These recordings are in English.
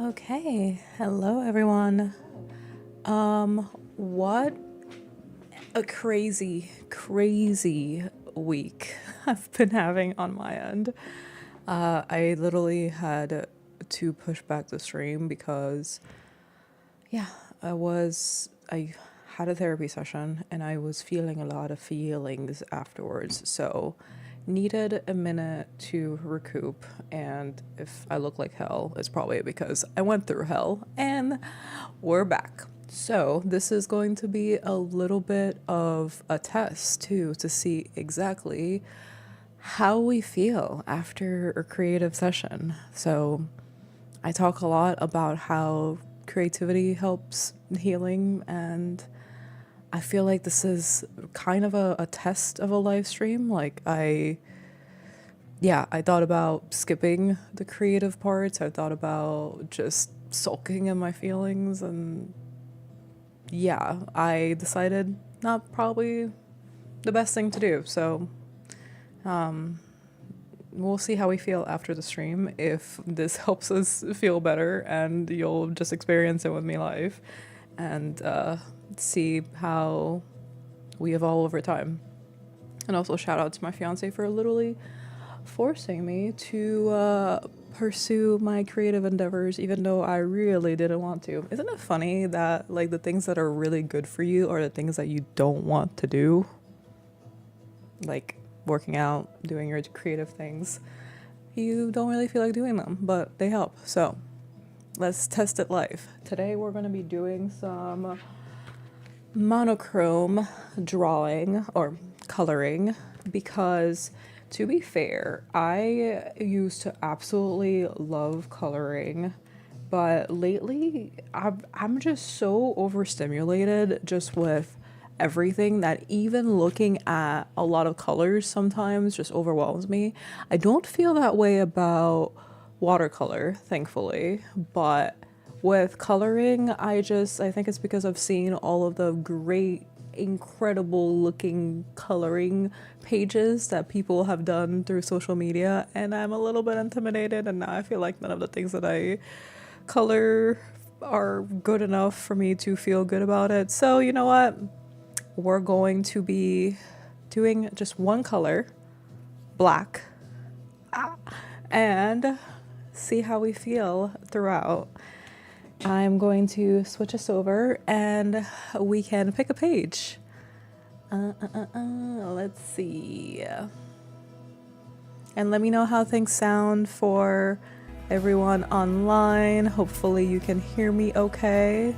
Okay, hello everyone. What a crazy week I've been having on my end. I literally had to push back the stream because, yeah, I had a therapy session and I was feeling a lot of feelings afterwards. So, needed a minute to recoup. And if I look like hell, it's probably because I went through hell and we're back. So, this is going to be a little bit of a test too to see exactly how we feel after a creative session. So, I talk a lot about how creativity helps healing, and I feel like this is kind of a test of a live stream. I thought about skipping the creative parts. I thought about just sulking in my feelings, and yeah, I decided not probably the best thing to do. So, we'll see how we feel after the stream. If this helps us feel better, and you'll just experience it with me live and see how we evolve over time. And also, shout out to my fiance for literally forcing me to pursue my creative endeavors, even though I really didn't want to. Isn't it funny that, like, the things that are really good for you are the things that you don't want to do? Like, working out, doing your creative things. You don't really feel like doing them, but they help. So let's test it live. Today we're going to be doing some monochrome drawing or coloring because, to be fair, I used to absolutely love coloring, but lately I'm just so overstimulated just with everything that even looking at a lot of colors sometimes just overwhelms me. I don't feel that way about watercolor, thankfully, but with coloring, I think it's because I've seen all of the great, incredible looking coloring pages that people have done through social media, and I'm a little bit intimidated, and now I feel like none of the things that I color are good enough for me to feel good about it. So, you know what? We're going to be doing just one color, black, and see how we feel throughout. I'm going to switch us over and we can pick a page. Let's see. And let me know how things sound for everyone online. Hopefully, you can hear me okay.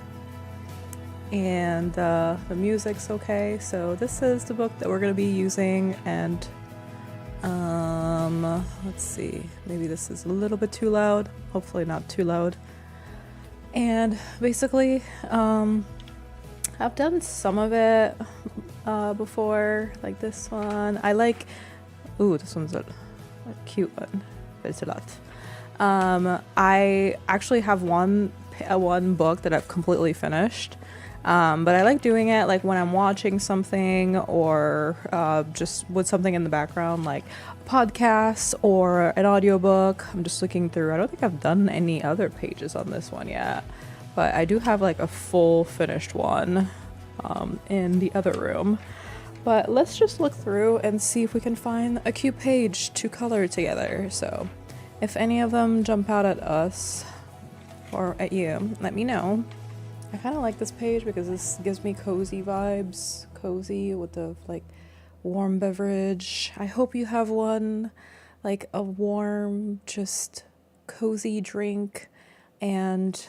And the music's okay. So, this is the book that we're going to be using. And let's see. Maybe this is a little bit too loud. Hopefully, not too loud. And basically, I've done some of it before, like this one. This one's a cute one, but it's a lot. I actually have one book that I've completely finished. But I like doing it like when I'm watching something or just with something in the background, like a podcast or an audiobook. I'm just looking through. I don't think I've done any other pages on this one yet, but I do have like a full finished one in the other room. But let's just look through and see if we can find a cute page to color together. So if any of them jump out at us or at you, let me know. I kind of like this page because this gives me cozy vibes. Cozy with the like warm beverage. I hope you have one, like a warm, just cozy drink and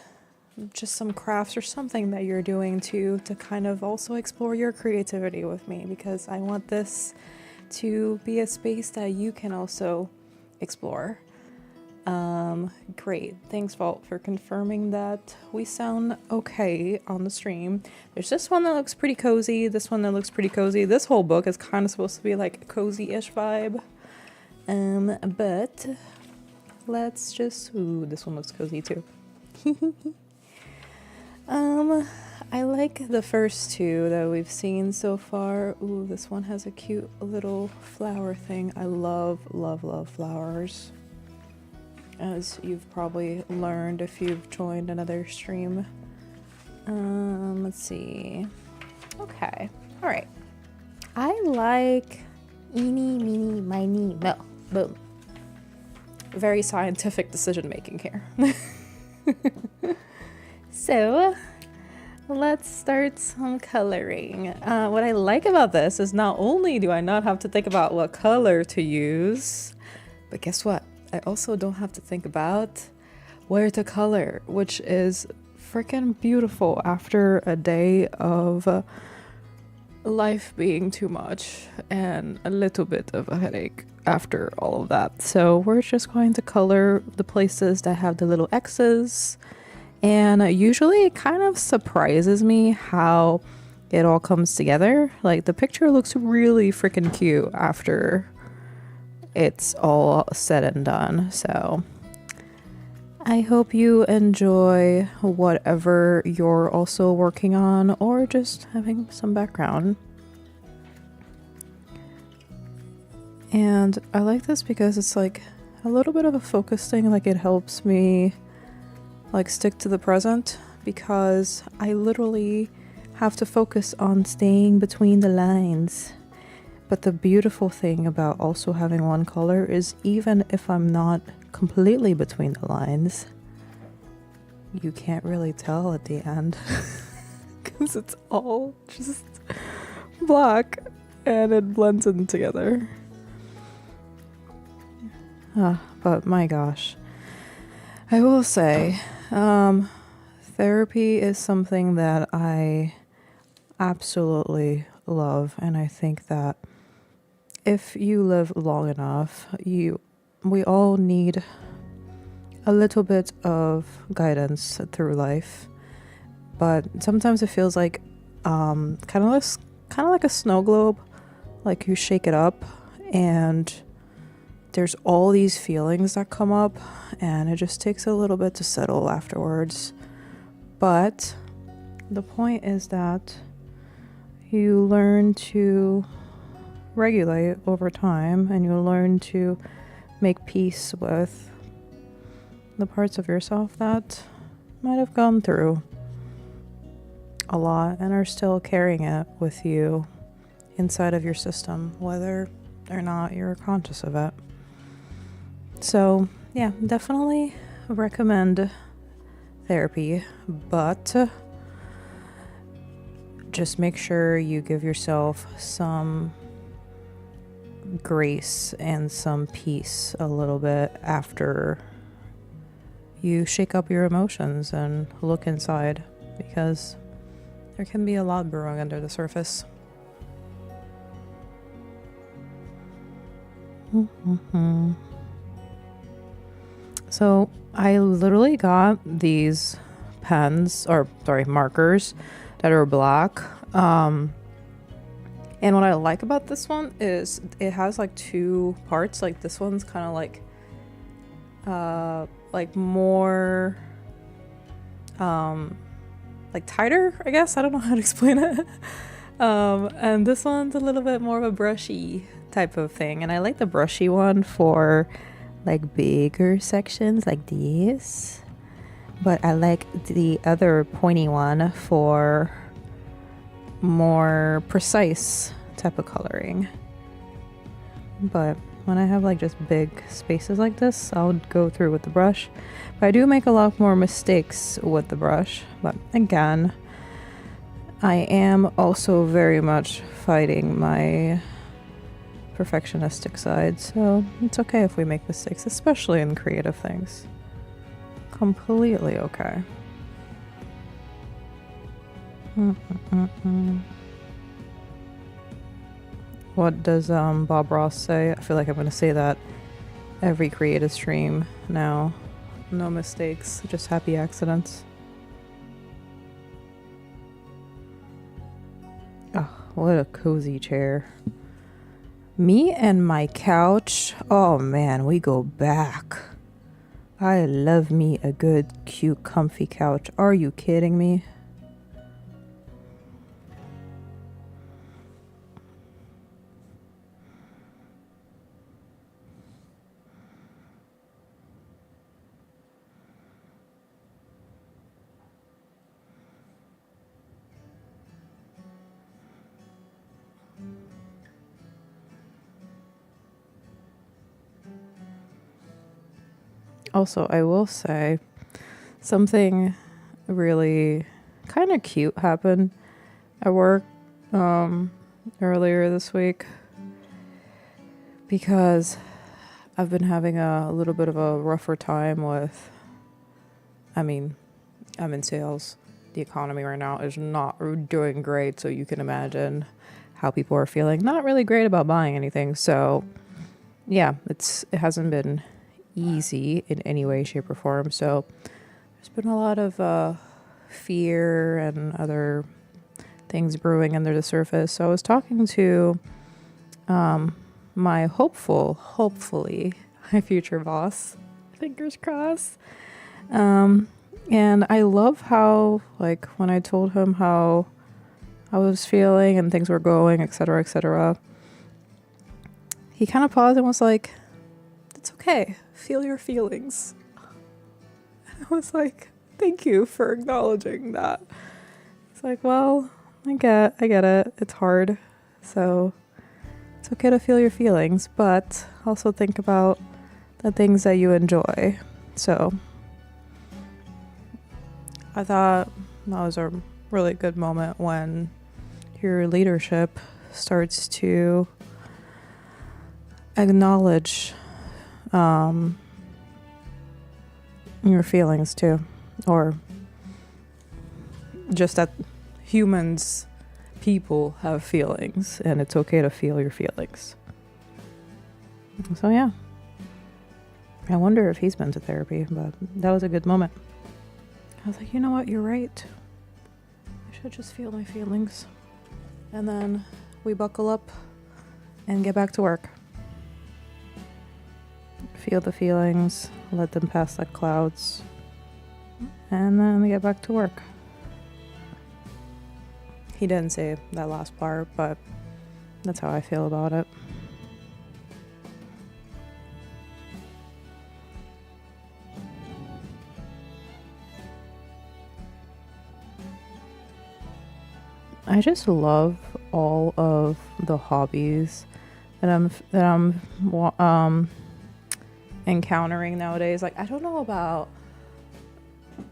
just some crafts or something that you're doing to kind of also explore your creativity with me, because I want this to be a space that you can also explore. Great. Thanks, Vault, for confirming that we sound okay on the stream. There's this one that looks pretty cozy. This one that looks pretty cozy. This whole book is kind of supposed to be like a cozy-ish vibe. But let's just... Ooh, this one looks cozy too. I like the first two that we've seen so far. Ooh, this one has a cute little flower thing. I love, love, love flowers. as you've probably learned if you've joined another stream. Let's see. Okay. All right. I like eeny, meeny, miny, mo. Boom. Very scientific decision making here. So, let's start some coloring. What I like about this is not only do I not have to think about what color to use, but guess what? I also don't have to think about where to color, which is freaking beautiful after a day of life being too much and a little bit of a headache after all of that. So we're just going to color the places that have the little X's, and usually it kind of surprises me how it all comes together. Like the picture looks really freaking cute after it's all said and done. So I hope you enjoy whatever you're also working on or just having some background. And I like this because it's like a little bit of a focus thing. Like it helps me like stick to the present because I literally have to focus on staying between the lines. But the beautiful thing about also having one color is even if I'm not completely between the lines, you can't really tell at the end because it's all just black and it blends in together. But my gosh, I will say, therapy is something that I absolutely love, and I think that if you live long enough, we all need a little bit of guidance through life. But sometimes it feels like kind of like a snow globe. Like you shake it up and there's all these feelings that come up, and it just takes a little bit to settle afterwards. But the point is that you learn to regulate over time, and you learn to make peace with the parts of yourself that might have gone through a lot and are still carrying it with you inside of your system, whether or not you're conscious of it. So yeah, definitely recommend therapy, but just make sure you give yourself some grace and some peace a little bit after you shake up your emotions and look inside, because there can be a lot brewing under the surface. So I literally got these markers that are black. And what I like about this one is it has like two parts. Like this one's kind of like more like tighter, I guess. I don't know how to explain it. And this one's a little bit more of a brushy type of thing. And I like the brushy one for like bigger sections like these. But I like the other pointy one for more precise type of coloring. But when I have like just big spaces like this, I'll go through with the brush. But I do make a lot more mistakes with the brush. But again, I am also very much fighting my perfectionistic side, so it's okay if we make mistakes, especially in creative things. Completely okay. What does Bob Ross say? I feel like I'm going to say that every creative stream now. No mistakes, just happy accidents. Oh, what a cozy chair. Me and my couch. Oh man, we go back. I love me a good, cute, comfy couch. Are you kidding me? Also, I will say something really kind of cute happened at work earlier this week, because I've been having a little bit of a rougher time with, I'm in sales. The economy right now is not doing great, so you can imagine how people are feeling not really great about buying anything. So yeah, it hasn't been easy in any way, shape, or form. So there's been a lot of fear and other things brewing under the surface. So I was talking to my hopefully my future boss, fingers crossed. And I love how, like, when I told him how I was feeling and things were going, etc., he kind of paused and was like, "It's okay. Feel your feelings." And I was like, "Thank you for acknowledging that." It's like, well, I get it. It's hard. So it's okay to feel your feelings, but also think about the things that you enjoy. So I thought that was a really good moment when your leadership starts to acknowledge your feelings too, or just that people have feelings, and it's okay to feel your feelings. So yeah, I wonder if he's been to therapy, but that was a good moment. I was like, you know what, you're right. I should just feel my feelings. And then we buckle up and get back to work. Feel the feelings, let them pass like clouds, and then we get back to work. He didn't say that last part, but that's how I feel about it. I just love all of the hobbies that I'm encountering nowadays. Like, I don't know about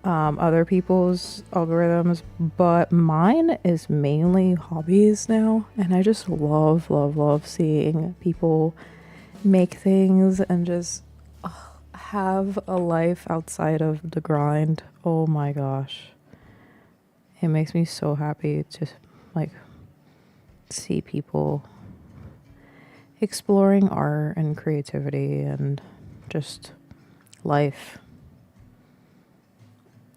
other people's algorithms, but mine is mainly hobbies now, and I just love seeing people make things and just have a life outside of the grind. Oh my gosh, it makes me so happy to like see people exploring art and creativity and just life.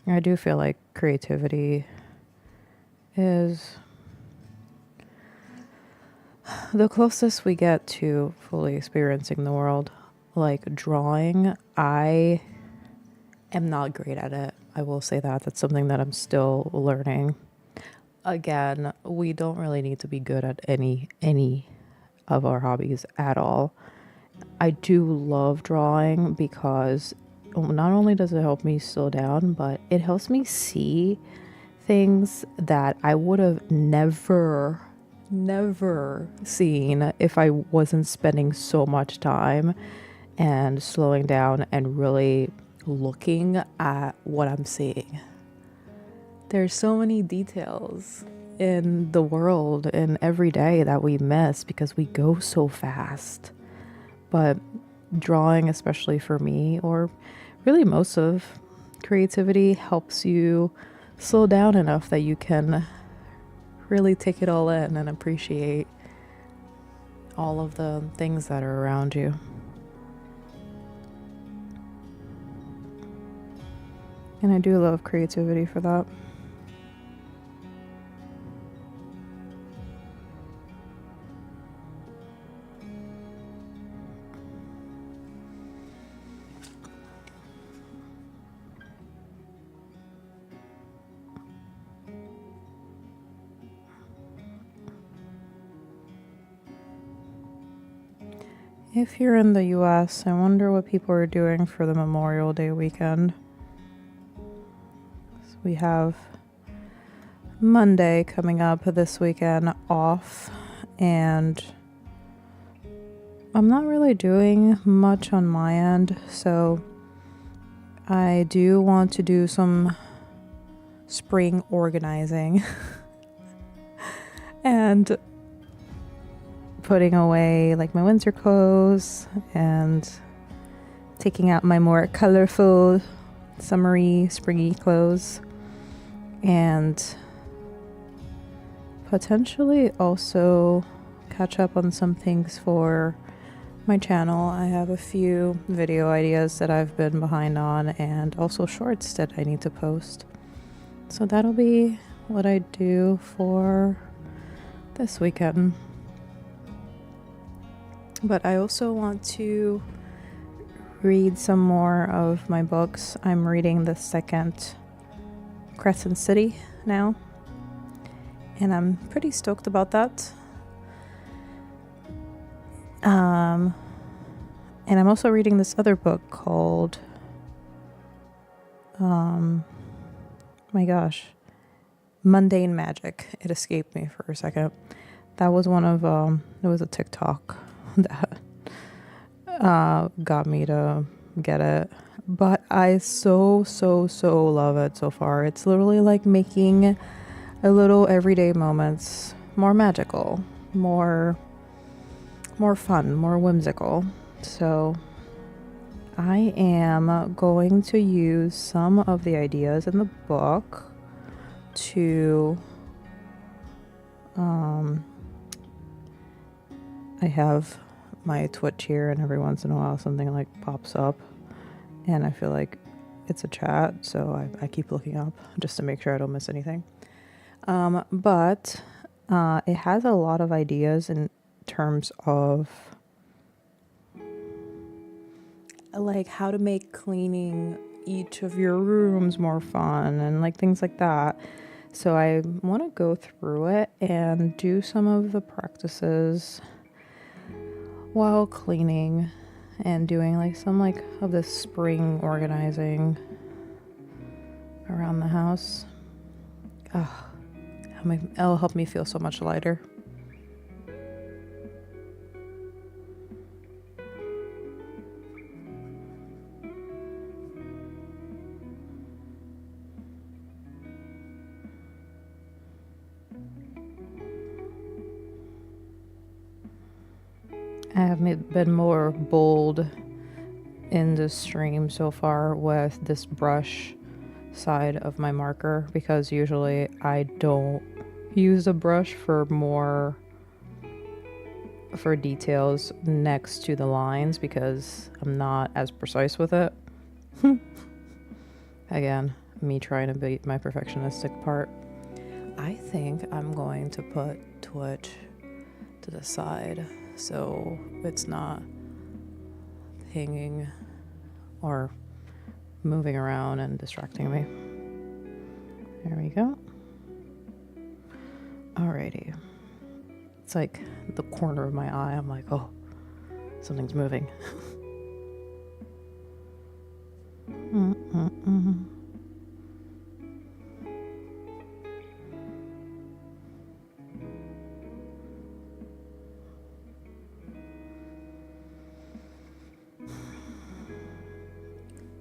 I do feel like creativity is the closest we get to fully experiencing the world. Like drawing, I am not great at it. I will say that. That's something that I'm still learning. Again, we don't really need to be good at any of our hobbies at all. I do love drawing because not only does it help me slow down, but it helps me see things that I would have never seen if I wasn't spending so much time and slowing down and really looking at what I'm seeing. There's so many details in the world and every day that we miss because we go so fast. But drawing, especially for me, or really most of creativity, helps you slow down enough that you can really take it all in and appreciate all of the things that are around you. And I do love creativity for that. If you're in the US, I wonder what people are doing for the Memorial Day weekend. So we have Monday coming up this weekend off, and I'm not really doing much on my end, so I do want to do some spring organizing and putting away like my winter clothes and taking out my more colorful summery springy clothes, and potentially also catch up on some things for my channel. I have a few video ideas that I've been behind on, and also shorts that I need to post. So that'll be what I do for this weekend. But I also want to read some more of my books. I'm reading the second Crescent City now, and I'm pretty stoked about that. And I'm also reading this other book called my gosh, Mundane Magic. It escaped me for a second. That was one of it was a TikTok that got me to get it, but I so love it so far. It's literally like making a little everyday moments more magical, more fun, more whimsical. So I am going to use some of the ideas in the book to I have my Twitch here, and every once in a while something like pops up and I feel like it's a chat, so I keep looking up just to make sure I don't miss anything. But it has a lot of ideas in terms of like how to make cleaning each of your rooms more fun and like things like that. So I want to go through it and do some of the practices while cleaning and doing like some like of the spring organizing around the house. It'll help me feel so much lighter. I have been more bold in this stream so far with this brush side of my marker, because usually I don't use a brush for details next to the lines because I'm not as precise with it. Again, me trying to beat my perfectionistic part. I think I'm going to put Twitch to the side so it's not hanging or moving around and distracting me. There we go. Alrighty. It's like the corner of my eye. I'm like, oh, something's moving.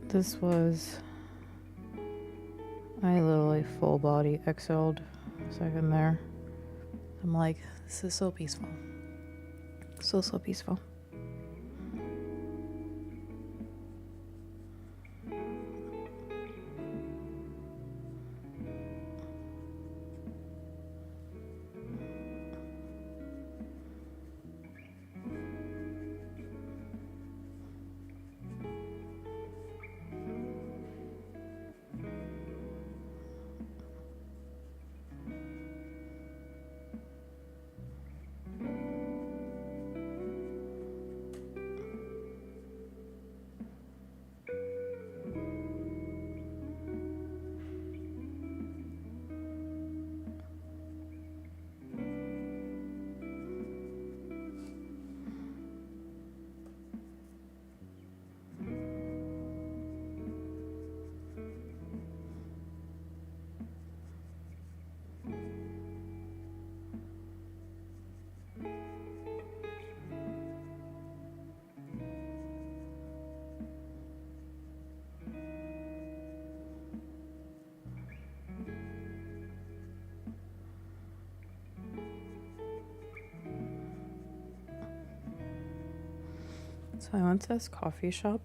This was, I literally full body exhaled a second there. I'm like, this is so peaceful. So peaceful. So I went to this coffee shop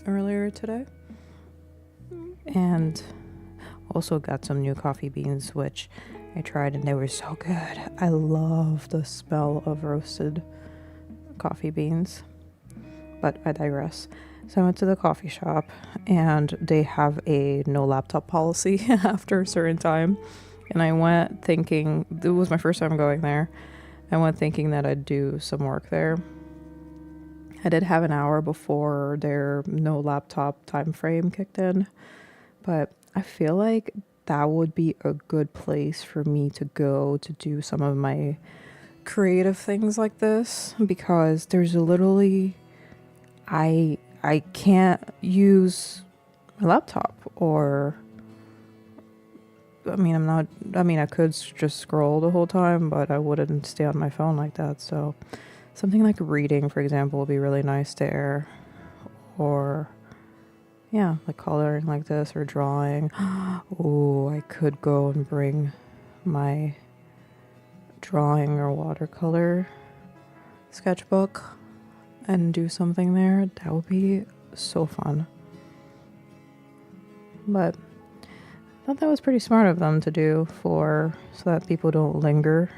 earlier today and also got some new coffee beans, which I tried and they were so good. I love the smell of roasted coffee beans, but I digress. So I went to the coffee shop and they have a no laptop policy after a certain time. And I went thinking, it was my first time going there. I went thinking that I'd do some work there. I did have an hour before their no laptop time frame kicked in, but I feel like that would be a good place for me to go to do some of my creative things like this, because there's literally, I can't use my laptop, or I could just scroll the whole time, but I wouldn't stay on my phone like that. So something like reading, for example, would be really nice there. Or yeah, like coloring like this or drawing. Oh, I could go and bring my drawing or watercolor sketchbook and do something there. That would be so fun. But I thought that was pretty smart of them to do, so that people don't linger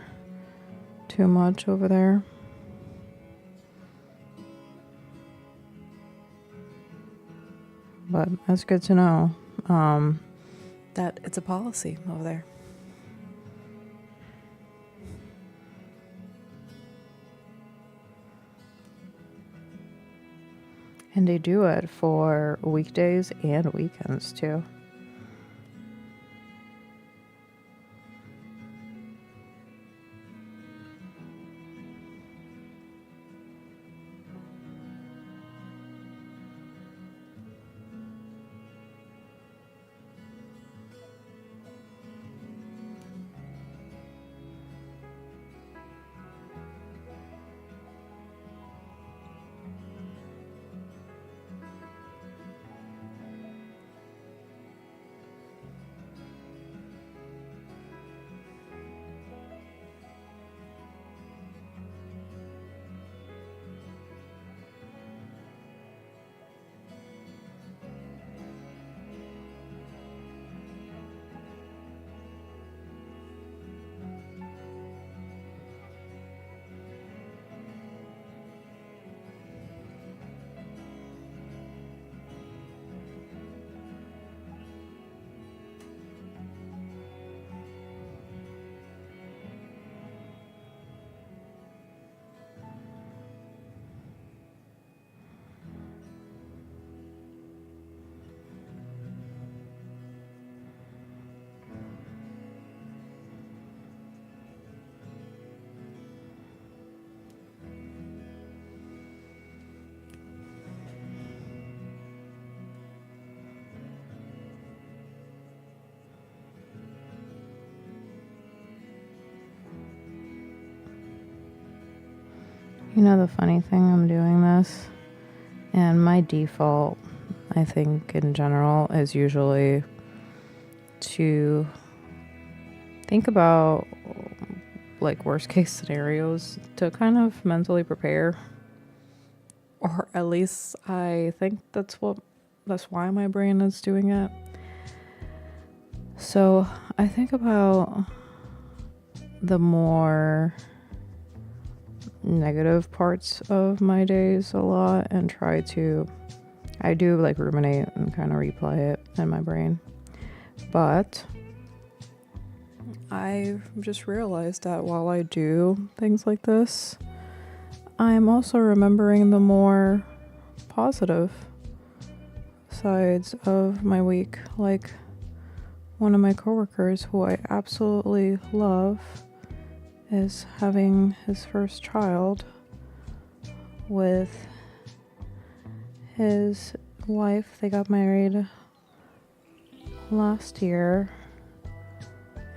too much over there. But that's good to know that it's a policy over there. And they do it for weekdays and weekends too. You know, the funny thing, I'm doing this, and my default, I think in general, is usually to think about like worst case scenarios to kind of mentally prepare, or at least I think that's why my brain is doing it. So I think about the more negative parts of my days a lot and I do like ruminate and kind of replay it in my brain. But I just realized that while I do things like this, I'm also remembering the more positive sides of my week. Like one of my coworkers who I absolutely love is having his first child with his wife. They got married last year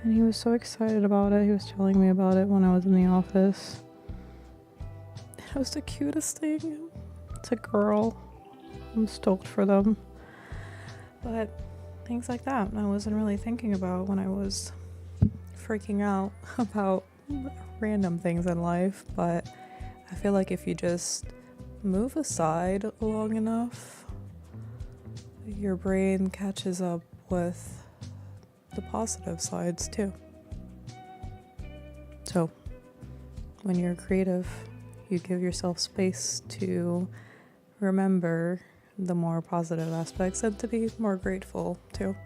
and he was so excited about it. He was telling me about it when I was in the office. It was the cutest thing. It's a girl. I'm stoked for them. But things like that I wasn't really thinking about when I was freaking out about random things in life. But I feel like if you just move aside long enough, your brain catches up with the positive sides too. So, when you're creative, you give yourself space to remember the more positive aspects and to be more grateful too.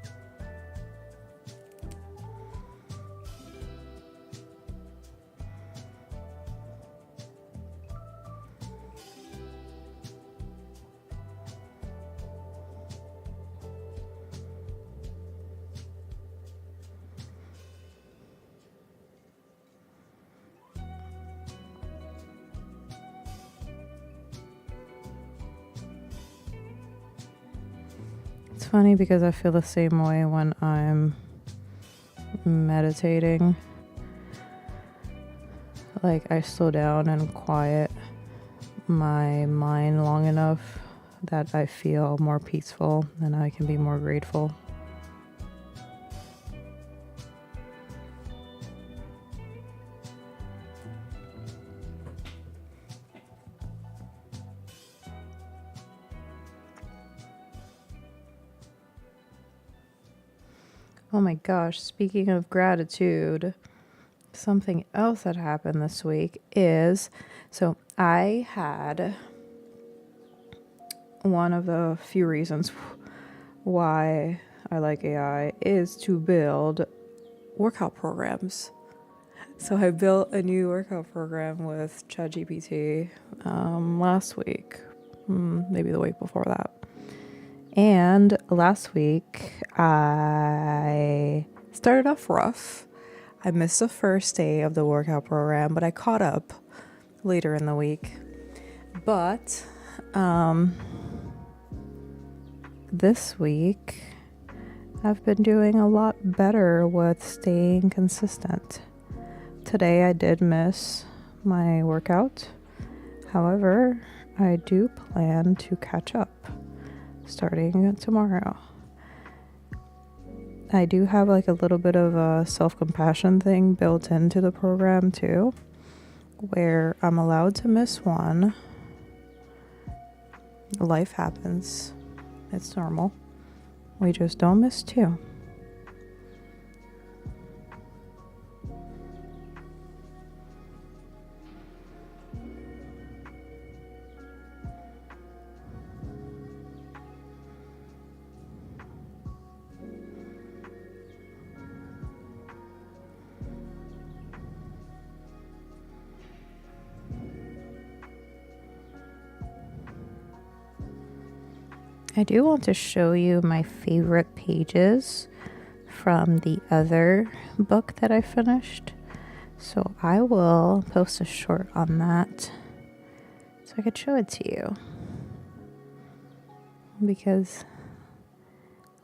It's funny because I feel the same way when I'm meditating. Like, I slow down and quiet my mind long enough that I feel more peaceful and I can be more grateful. Oh my gosh, speaking of gratitude, something else that happened this week is, so I had one of the few reasons why I like AI is to build workout programs. So I built a new workout program with ChatGPT last week, maybe the week before that. And last week, I started off rough. I missed the first day of the workout program, but I caught up later in the week. But this week, I've been doing a lot better with staying consistent. Today, I did miss my workout. However, I do plan to catch up starting tomorrow. I do have like a little bit of a self-compassion thing built into the program too, where I'm allowed to miss one. Life happens. It's normal. We just don't miss two. I do want to show you my favorite pages from the other book that I finished. So I will post a short on that so I could show it to you. Because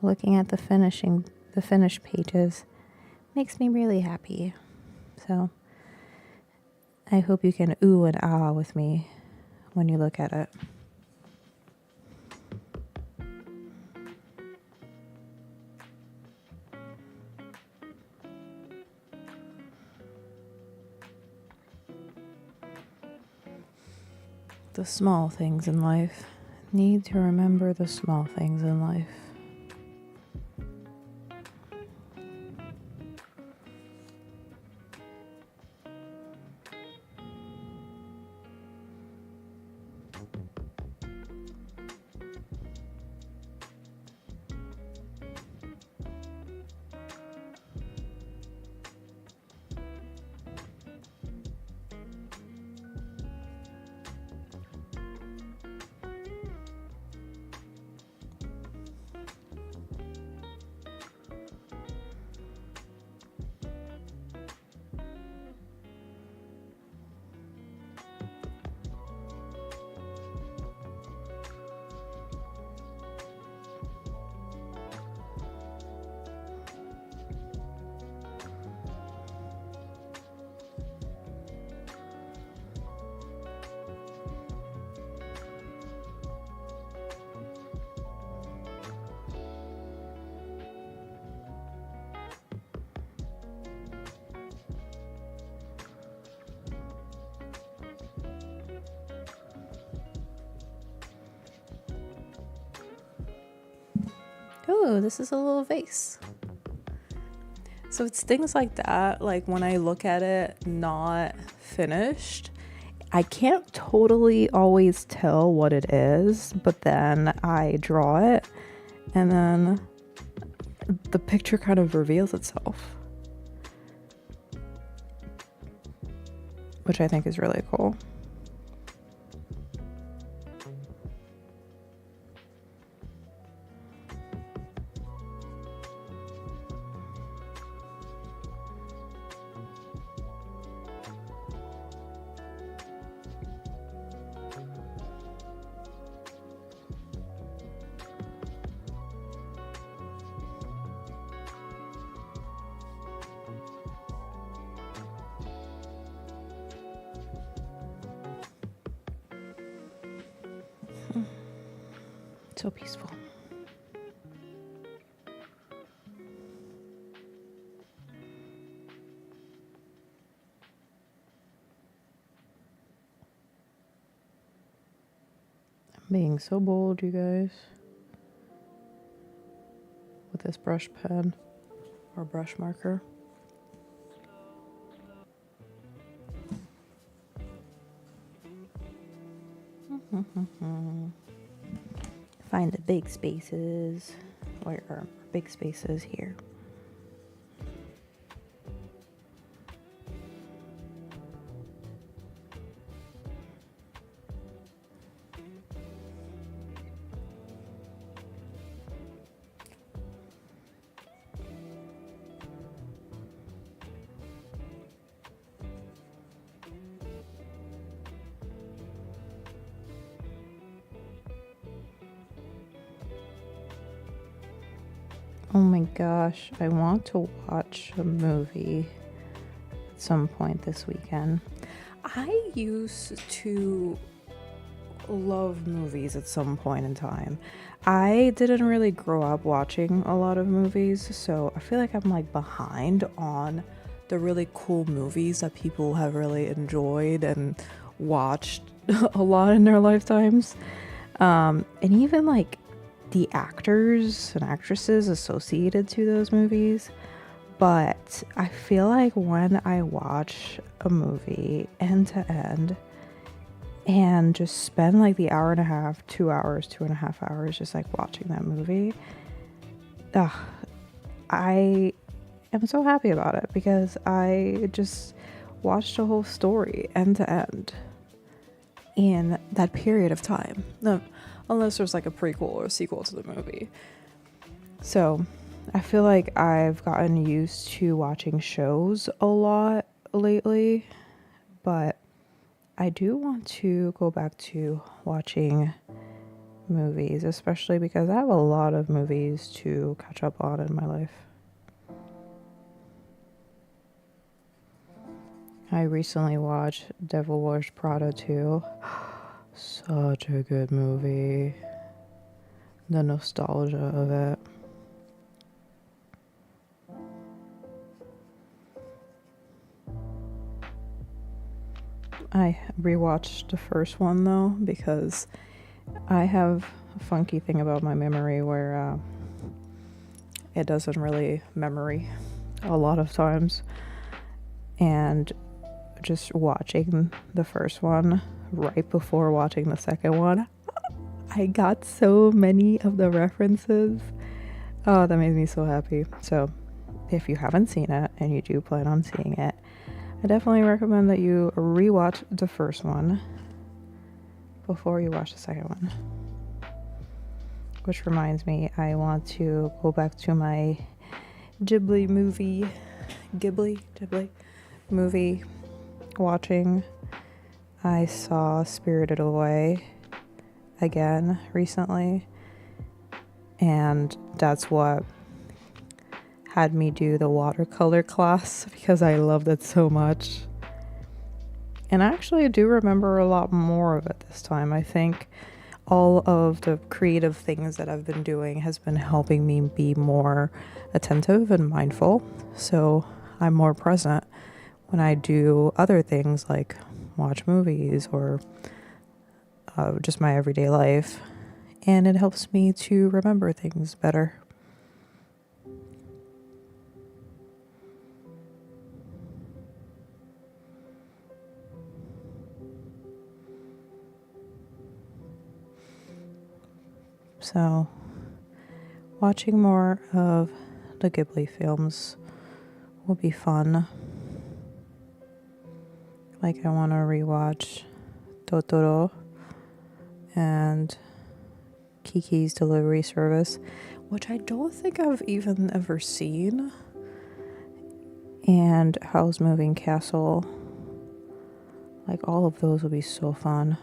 looking at the finished pages makes me really happy. So I hope you can ooh and ah with me when you look at it. The small things in life. Need to remember the small things in life. Oh, this is a little vase. So it's things like that, like when I look at it not finished, I can't totally always tell what it is, but then I draw it and then the picture kind of reveals itself, which I think is really cool. So peaceful. I'm being so bold, you guys, with this brush pen or brush marker. Find the big spaces. Where are big spaces here? Oh my gosh, I want to watch a movie at some point this weekend. I used to love movies at some point in time. I didn't really grow up watching a lot of movies, so I feel like I'm like behind on the really cool movies that people have really enjoyed and watched a lot in their lifetimes. And even like the actors and actresses associated to those movies. But I feel like when I watch a movie end to end and just spend like the hour and a half, 2 hours, 2.5 hours just like watching that movie, I am so happy about it because I just watched a whole story end to end in that period of time. No, unless there's like a prequel or a sequel to the movie. So I feel like I've gotten used to watching shows a lot lately, but I do want to go back to watching movies, especially because I have a lot of movies to catch up on in my life. I recently watched Devil Wears Prada 2. Such a good movie. The nostalgia of it. I rewatched the first one though because I have a funky thing about my memory where it doesn't really memory a lot of times, and just watching the first one right before watching the second one, I got so many of the references. Oh, that made me so happy. So if you haven't seen it and you do plan on seeing it, I definitely recommend that you rewatch the first one before you watch the second one. Which reminds me, I want to go back to my Ghibli movie watching. I saw Spirited Away again recently, and that's what had me do the watercolor class because I loved it so much. And I actually do remember a lot more of it this time. I think all of the creative things that I've been doing has been helping me be more attentive and mindful. So I'm more present when I do other things like watch movies or just my everyday life. And it helps me to remember things better. So watching more of the Ghibli films will be fun. Like I want to rewatch Totoro and Kiki's Delivery Service, which I don't think I've even ever seen, and Howl's Moving Castle. Like all of those would be so fun.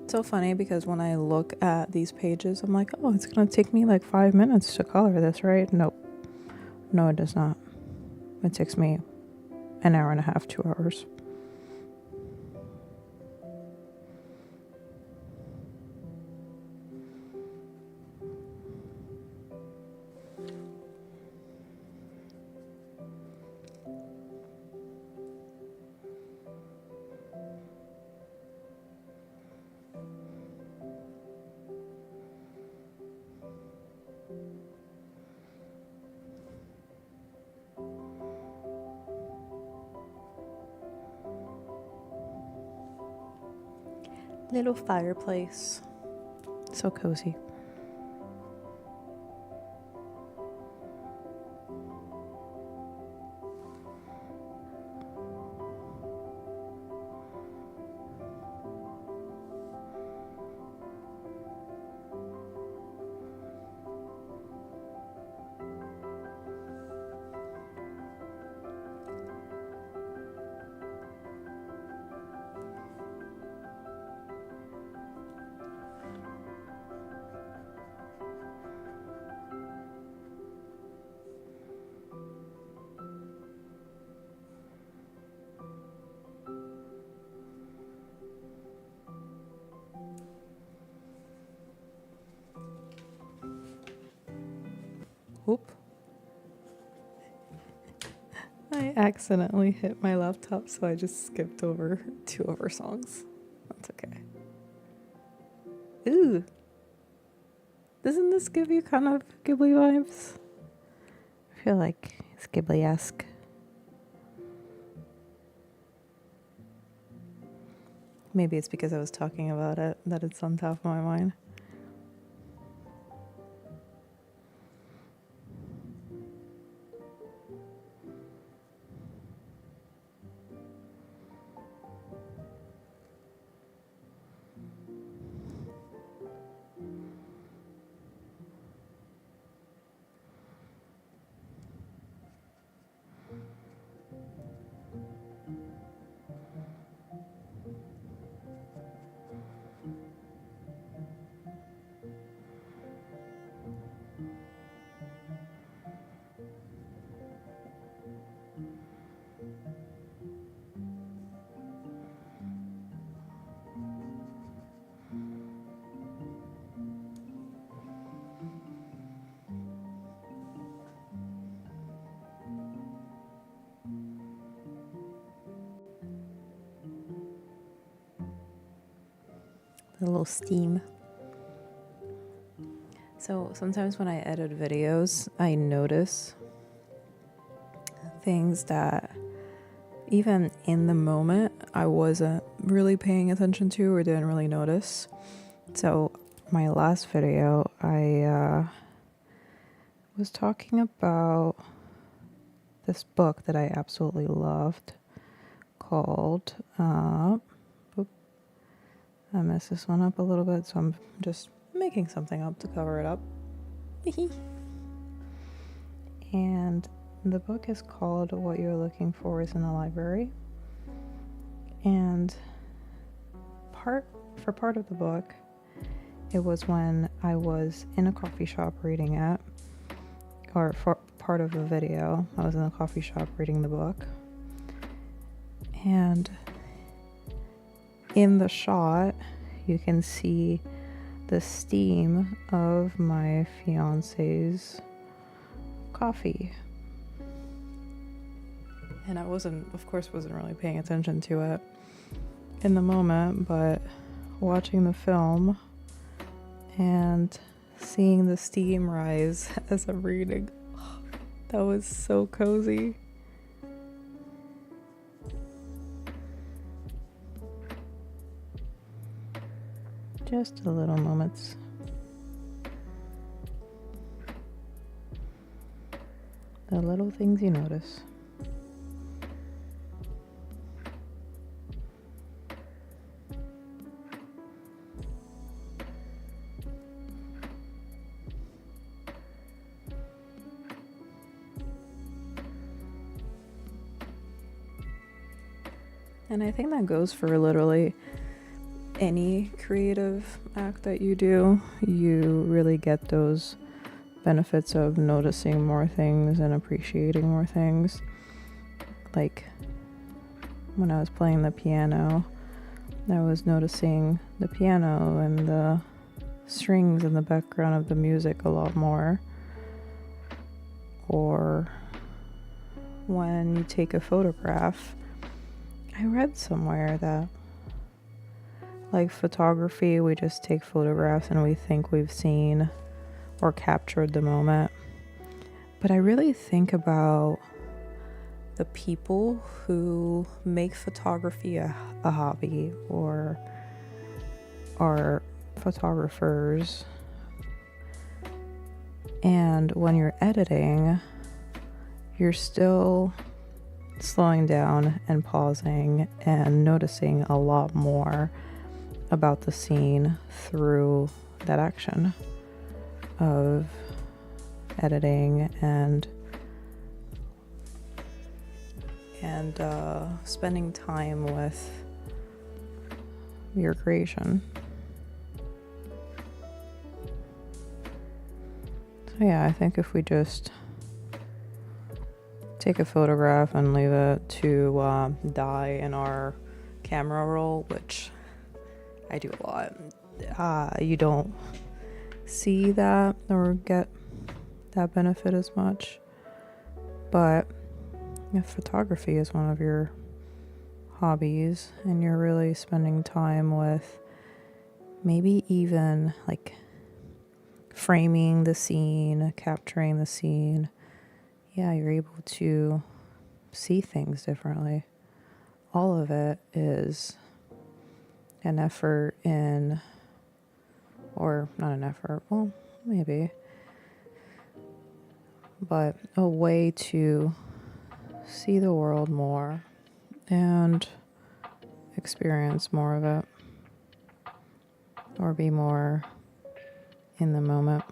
It's so funny because when I look at these pages, I'm like, oh, it's gonna take me like 5 minutes to color this, right? Nope. No, it does not. It takes me an hour and a half, 2 hours. Little fireplace. So cozy. Oop. I accidentally hit my laptop, so I just skipped over 2 of her songs. That's okay. Ooh. Doesn't this give you kind of Ghibli vibes? I feel like it's Ghibli-esque. Maybe it's because I was talking about it that it's on top of my mind. A little steam. So sometimes when I edit videos, I notice things that even in the moment I wasn't really paying attention to or didn't really notice. So my last video, I was talking about this book that I absolutely loved called I messed this one up a little bit, so I'm just making something up to cover it up. And the book is called What You're Looking For Is in the Library. And part of the book, it was when I was in a coffee shop reading it, or for part of the video, I was in a coffee shop reading the book. And in the shot, you can see the steam of my fiance's coffee. And I of course, wasn't really paying attention to it in the moment, but watching the film and seeing the steam rise as I'm reading, that was so cozy. Just the little moments. The little things you notice. And I think that goes for literally any creative act that you do. You really get those benefits of noticing more things and appreciating more things. Like when I was playing the piano, I was noticing the piano and the strings in the background of the music a lot more. Or when you take a photograph, I read somewhere that like photography, we just take photographs and we think we've seen or captured the moment. But I really think about the people who make photography a hobby or are photographers. And when you're editing, you're still slowing down and pausing and noticing a lot more about the scene through that action of editing and spending time with your creation. So yeah, I think if we just take a photograph and leave it to die in our camera roll, which I do a lot, you don't see that or get that benefit as much. But if photography is one of your hobbies and you're really spending time with maybe even like framing the scene, capturing the scene, yeah, you're able to see things differently. All of it is an effort in, or not an effort, well, maybe, but a way to see the world more and experience more of it, or be more in the moment.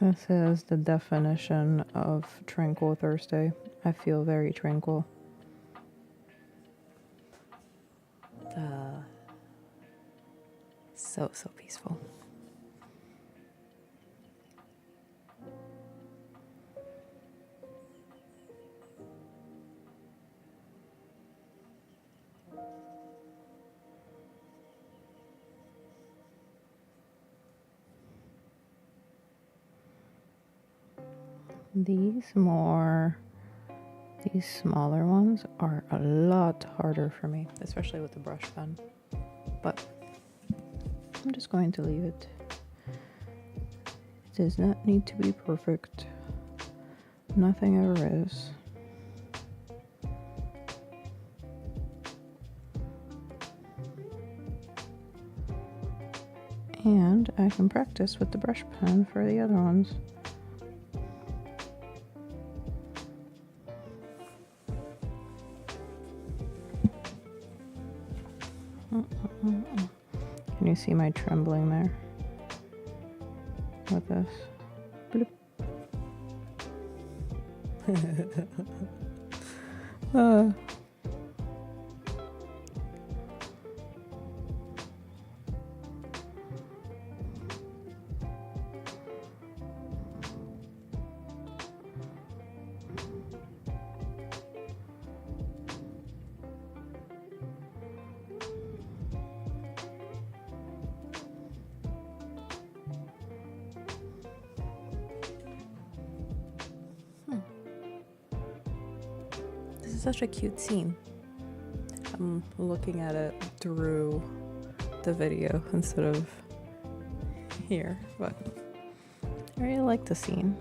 This is the definition of Tranquil Thursday. I feel very tranquil. So, so peaceful. These smaller ones are a lot harder for me, especially with the brush pen. But I'm just going to leave it. It does not need to be perfect. Nothing ever is. And I can practice with the brush pen for the other ones. Can you see my trembling there with this? This is such a cute scene. I'm looking at it through the video instead of here, but I really like the scene.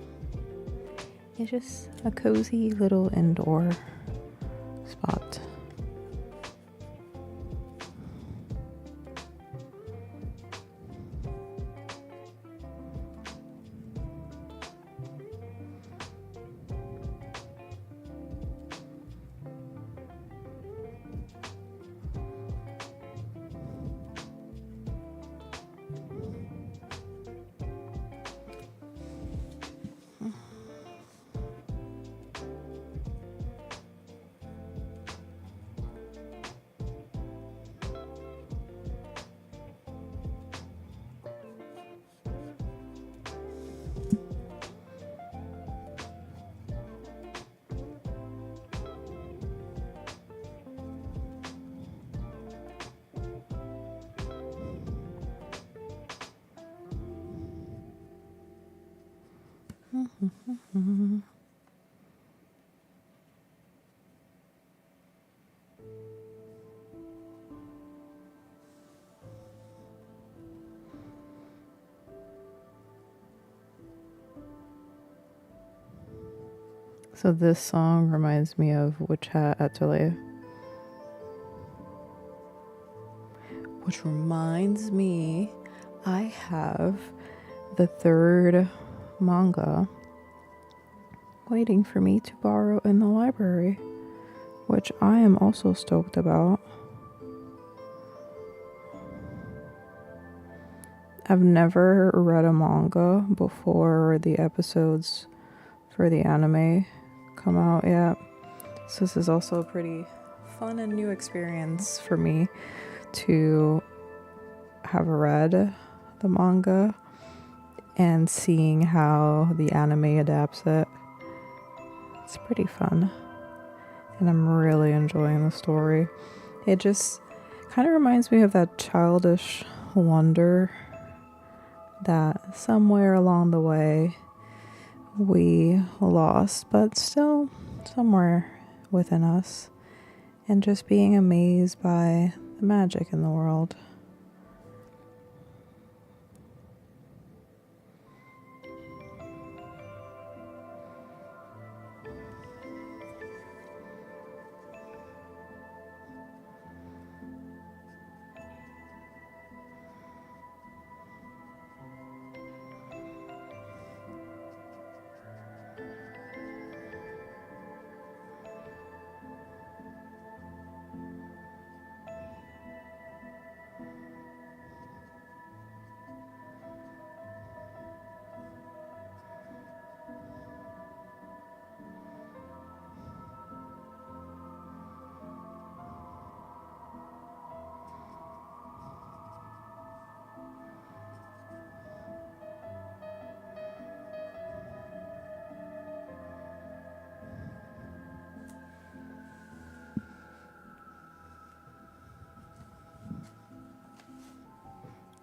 It's just a cozy little indoor spot. So this song reminds me of Witch Hat Atelier. Which reminds me, I have the third manga waiting for me to borrow in the library, which I am also stoked about. I've never read a manga before the episodes for the anime come out yet. So this is also a pretty fun and new experience for me to have read the manga and seeing how the anime adapts it. It's pretty fun. And I'm really enjoying the story. It just kind of reminds me of that childish wonder that somewhere along the way we lost, but still somewhere within us, and just being amazed by the magic in the world.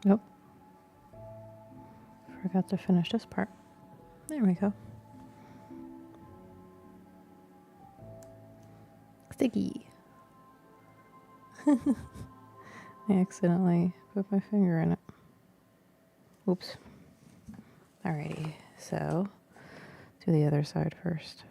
Nope. Forgot to finish this part. There we go. Sticky. I accidentally put my finger in it. Oops. Alrighty, so do the other side first.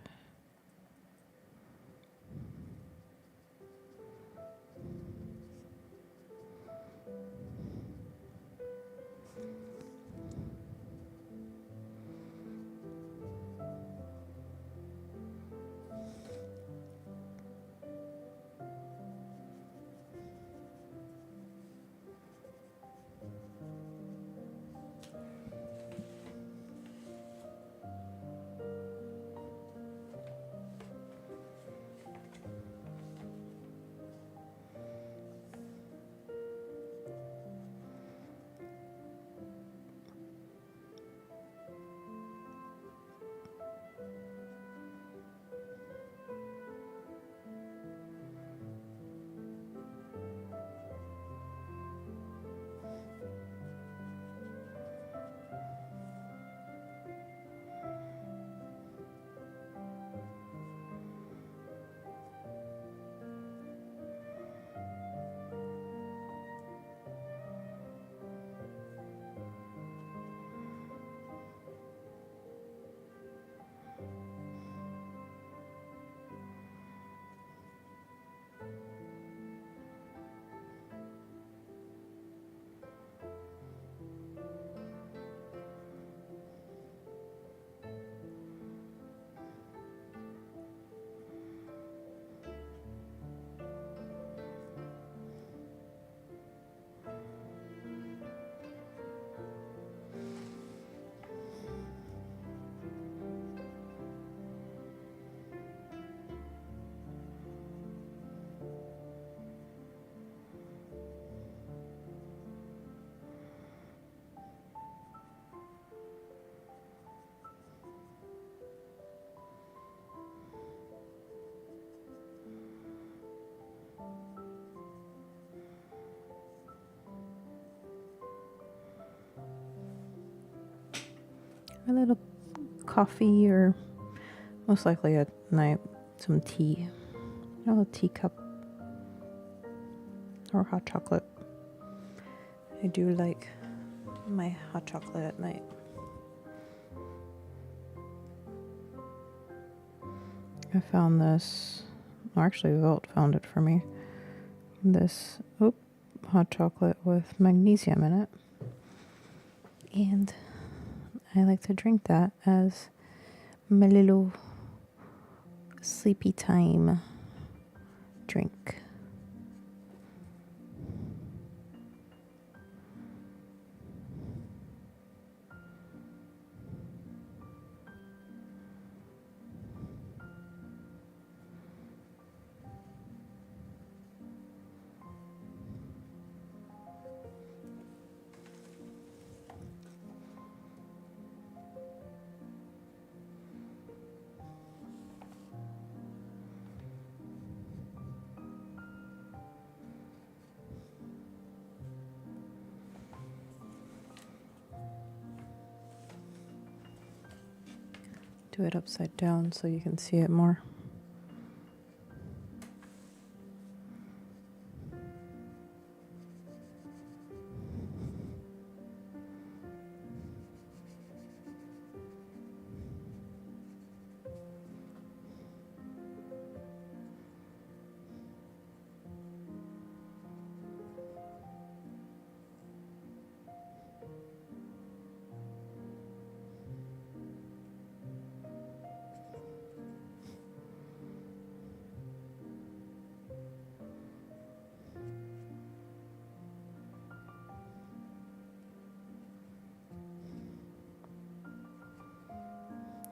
A little coffee, or most likely at night, some tea. A little teacup or hot chocolate. I do like my hot chocolate at night. I found this, or actually Volt found it for me. This hot chocolate with magnesium in it. And I like to drink that as my little sleepy time drink. Do it upside down so you can see it more.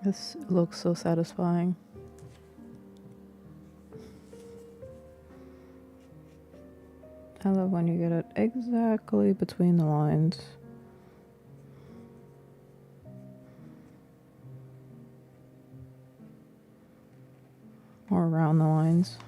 This looks so satisfying. I love when you get it exactly between the lines. Or around the lines.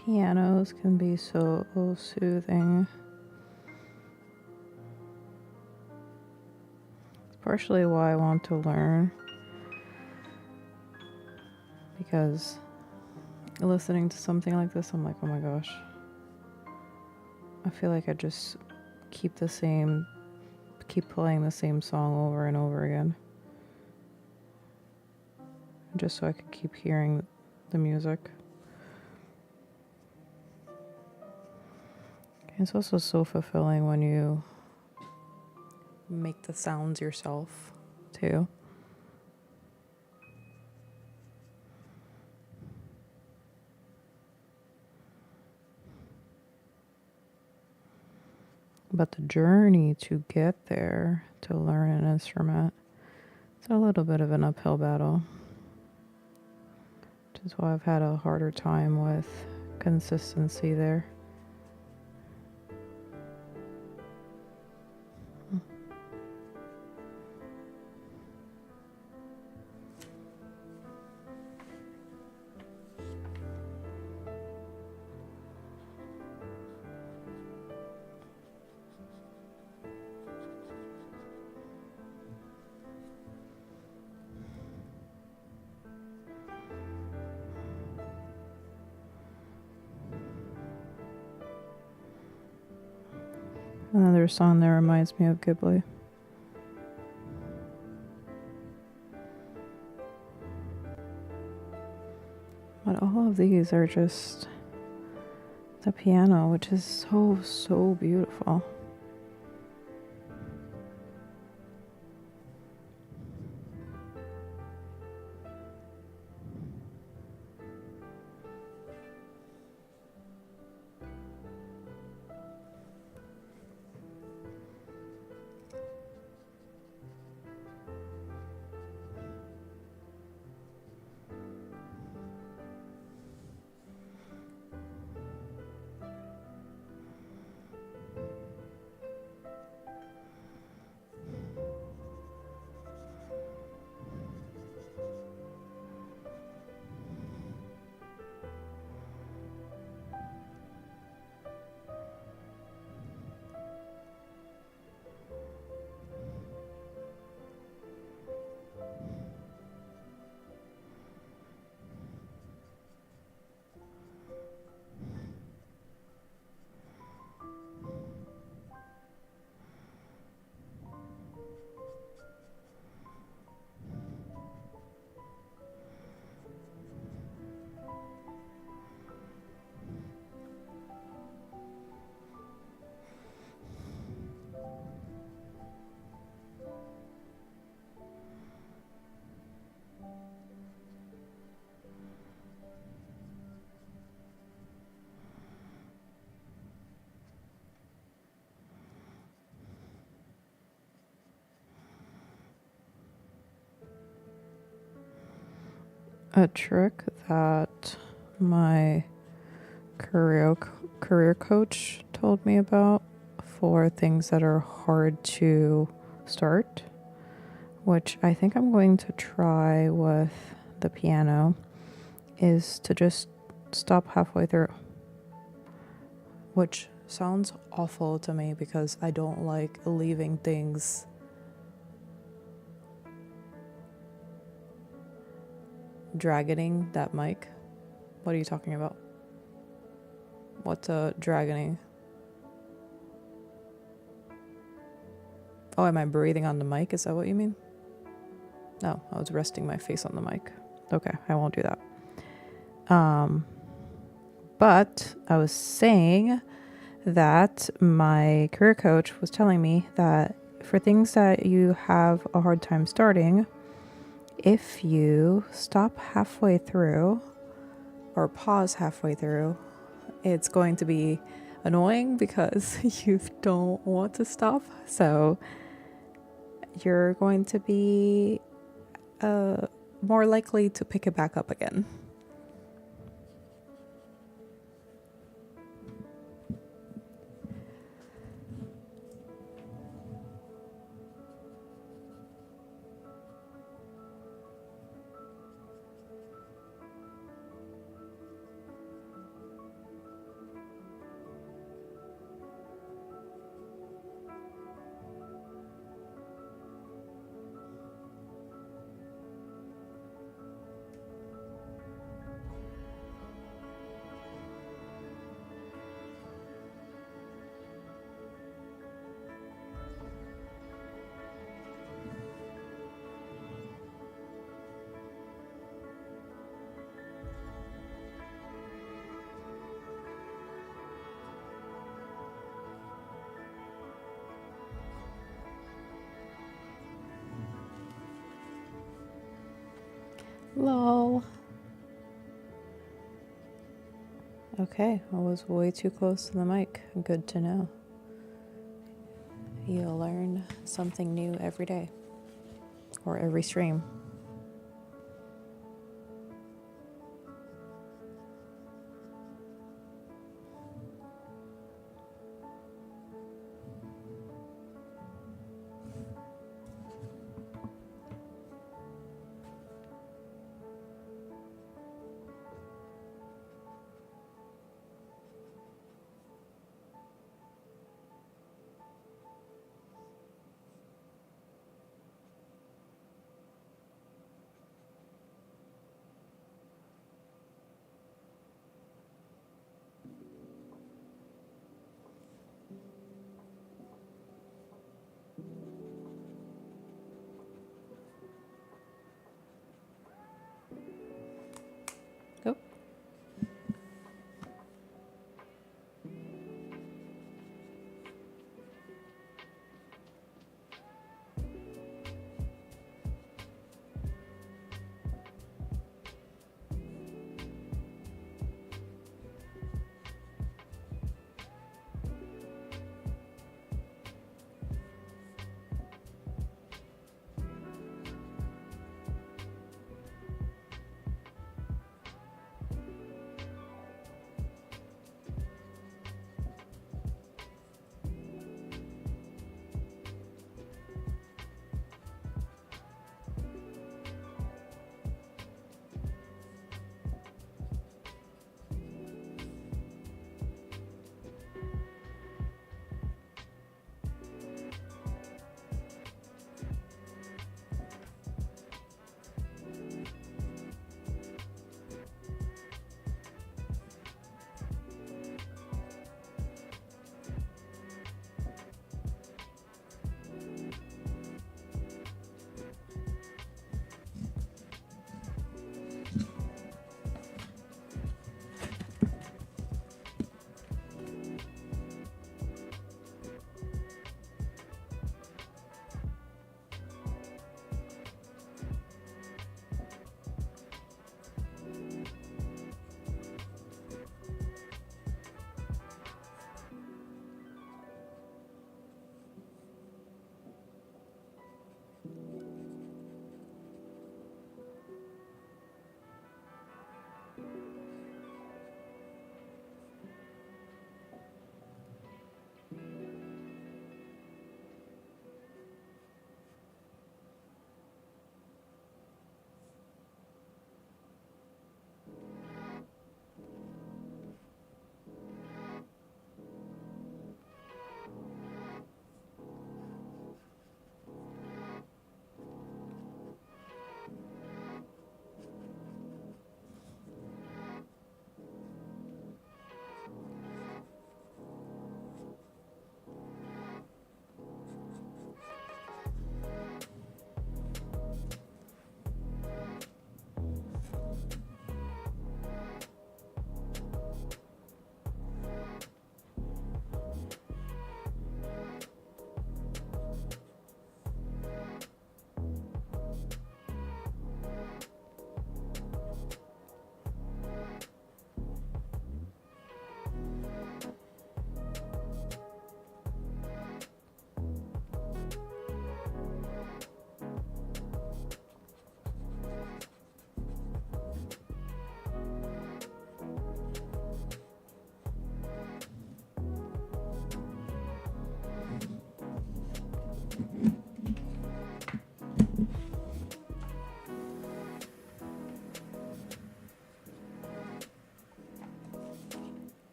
Pianos can be so soothing. It's partially why I want to learn, because listening to something like this, I'm like, oh my gosh. I feel like I just keep playing the same song over and over again. Just so I could keep hearing the music. It's also so fulfilling when you make the sounds yourself, too. But the journey to get there, to learn an instrument, it's a little bit of an uphill battle. Which is why I've had a harder time with consistency there. Another song that reminds me of Ghibli. But all of these are just the piano, which is so beautiful. A trick that my career coach told me about for things that are hard to start, which I think I'm going to try with the piano, is to just stop halfway through. Which sounds awful to me because I don't like leaving things dragoning that mic. What are you talking about? What's dragoning? Oh, am I breathing on the mic? Is that what you mean? No, I was resting my face on the mic. Okay, I won't do that. But I was saying that my career coach was telling me that for things that you have a hard time starting, if you stop halfway through or pause halfway through, it's going to be annoying because you don't want to stop. So you're going to be more likely to pick it back up again. Lol. Okay, I was way too close to the mic. Good to know. You'll learn something new every day or every stream. Go.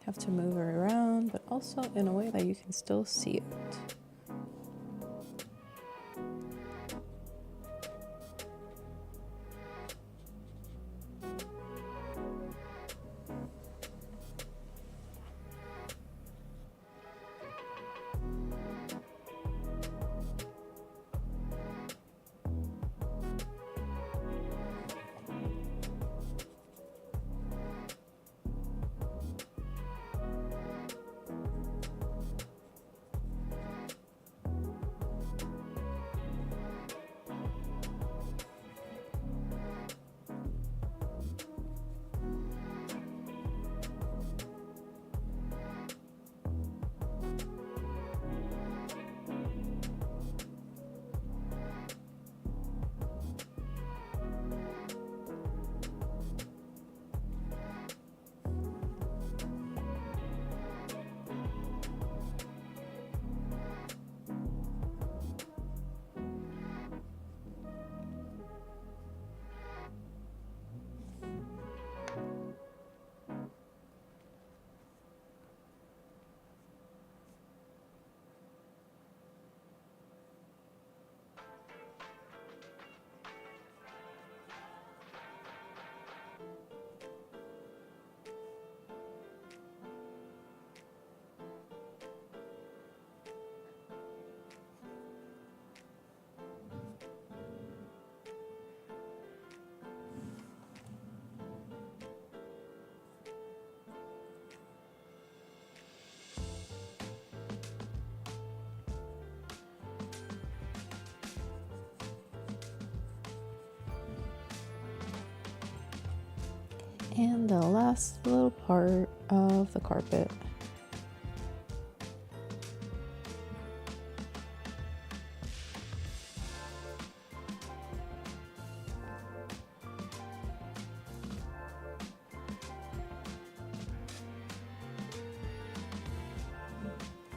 Have to move it around, but also in a way that you can still see it. And the last little part of the carpet.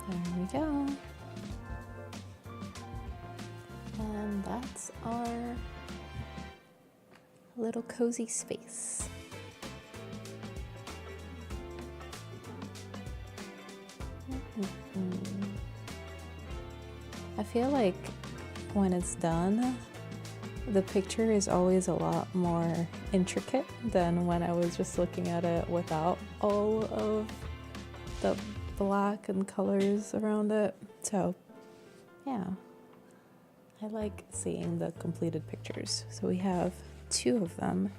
There we go. And that's our little cozy space. I feel like when it's done, the picture is always a lot more intricate than when I was just looking at it without all of the black and colors around it. So yeah, I like seeing the completed pictures. So we have 2 of them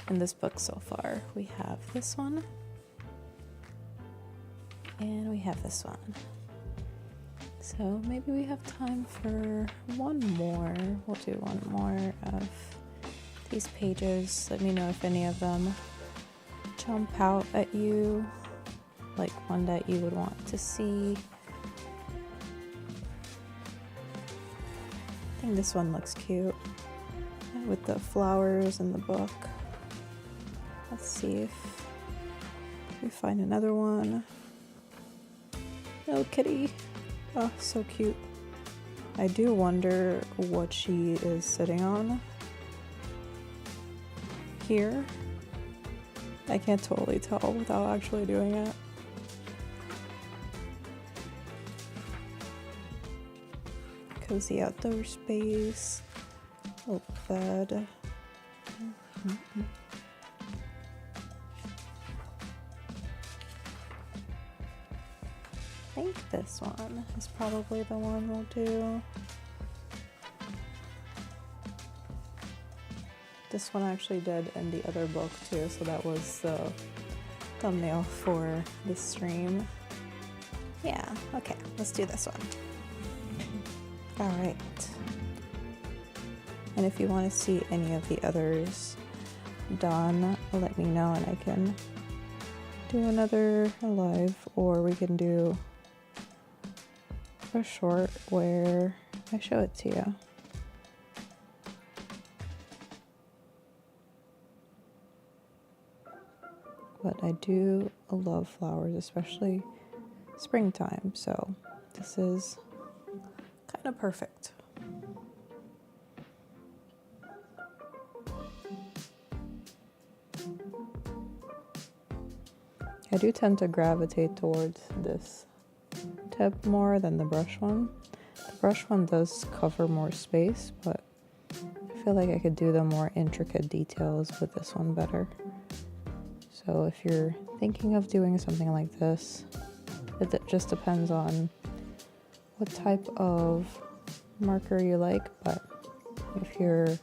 in this book so far. We have this one and we have this one. So maybe we have time for one more. We'll do one more of these pages. Let me know if any of them jump out at you, like one that you would want to see. I think this one looks cute with the flowers in the book. Let's see if we find another one. Oh, kitty. Oh, so cute. I do wonder what she is sitting on here. I can't totally tell without actually doing it. Cozy outdoor space. Little bed. I think this one is probably the one we'll do. This one I actually did in the other book too, so that was the thumbnail for the stream. Yeah, okay, let's do this one. All right. And if you want to see any of the others done, let me know and I can do another live, or we can do a short where I show it to you. But I do love flowers, especially springtime, so this is kind of perfect. I do tend to gravitate towards this tip more than the brush one. The brush one does cover more space, but I feel like I could do the more intricate details with this one better. So if you're thinking of doing something like this, it just depends on what type of marker you like, but if you're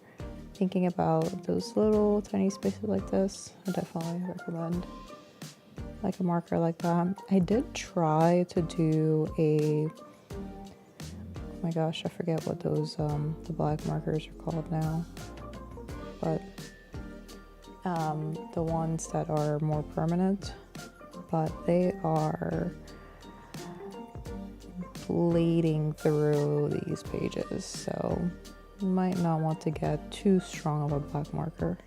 thinking about those little tiny spaces like this, I definitely recommend like a marker like that. I did try to do a, oh my gosh, I forget what those the black markers are called now, but the ones that are more permanent, but they are bleeding through these pages, so you might not want to get too strong of a black marker.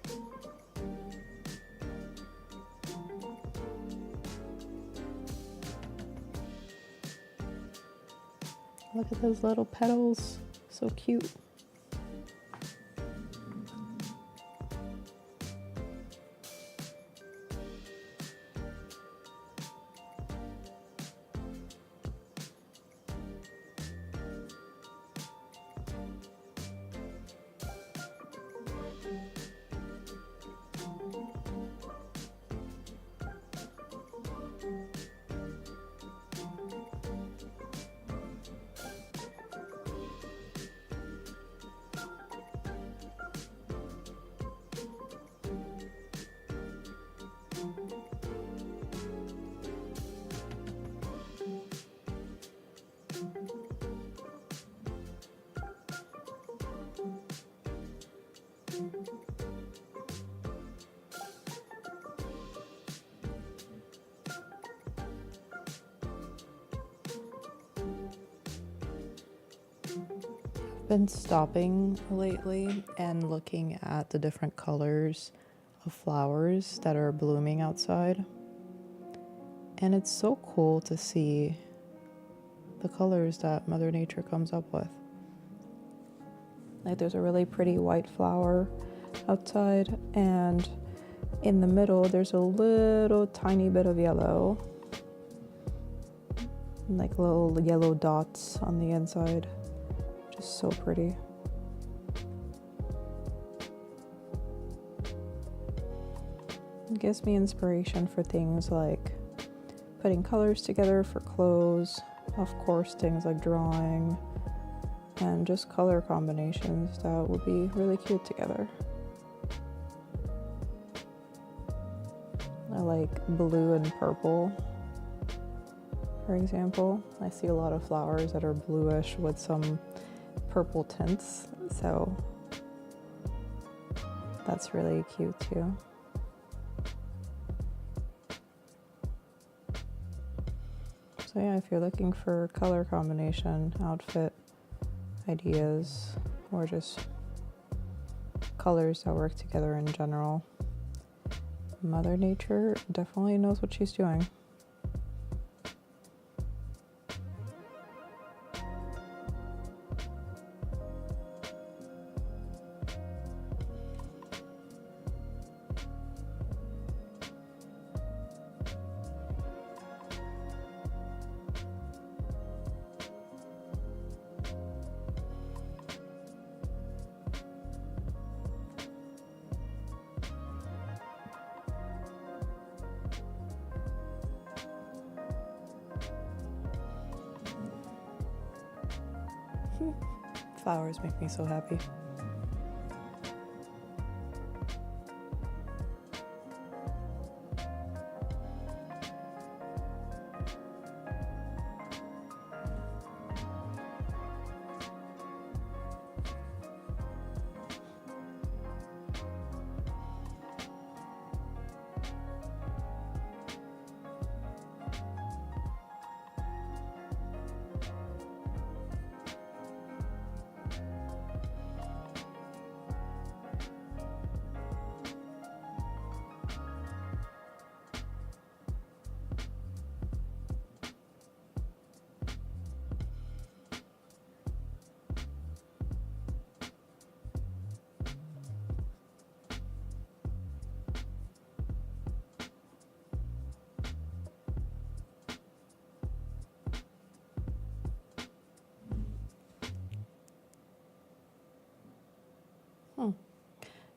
Look at those little petals, so cute. been stopping lately and looking at the different colors of flowers that are blooming outside. And it's so cool to see the colors that Mother Nature comes up with. Like there's a really pretty white flower outside, and in the middle there's a little tiny bit of yellow, like little yellow dots on the inside. Just so pretty. It gives me inspiration for things like putting colors together for clothes, of course things like drawing, and just color combinations that would be really cute together. I like blue and purple, for example. I see a lot of flowers that are bluish with some purple tints, so that's really cute too. So yeah, if you're looking for color combination, outfit ideas, or just colors that work together in general, Mother Nature definitely knows what she's doing. Flowers make me so happy.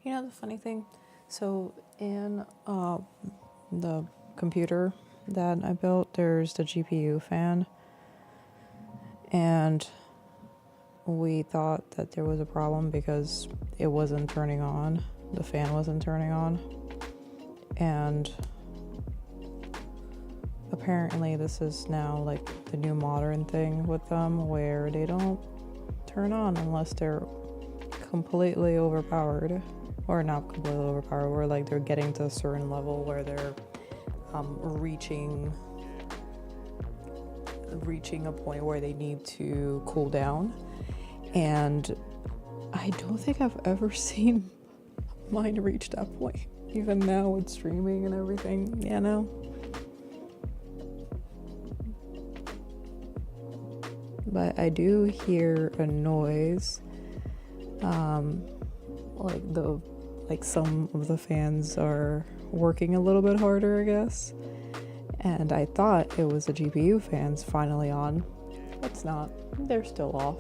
You know the funny thing? So in the computer that I built, there's the GPU fan, and we thought that there was a problem because it wasn't turning on. The fan wasn't turning on. And apparently this is now like the new modern thing with them, where they don't turn on unless they're completely overpowered. Or not completely overpowered, where like they're getting to a certain level where they're reaching a point where they need to cool down. And I don't think I've ever seen mine reach that point, even now with streaming and everything, you know. But I do hear a noise, like some of the fans are working a little bit harder, I guess. And I thought it was the GPU fans finally on. It's not. They're still off.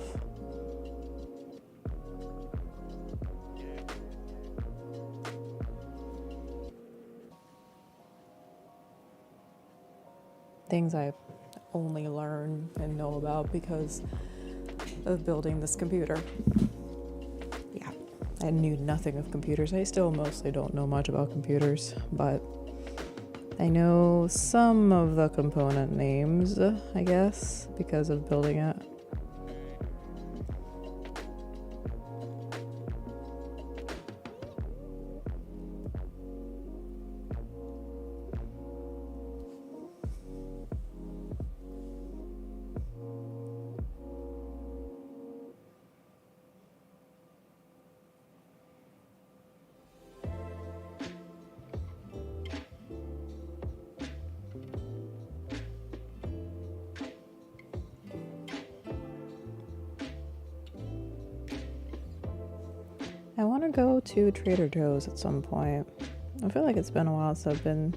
Things I only learn and know about because of building this computer. Yeah, I knew nothing of computers. I still mostly don't know much about computers, but I know some of the component names, I guess, because of building it. want to go to Trader Joe's at some point. I feel like it's been a while since I've been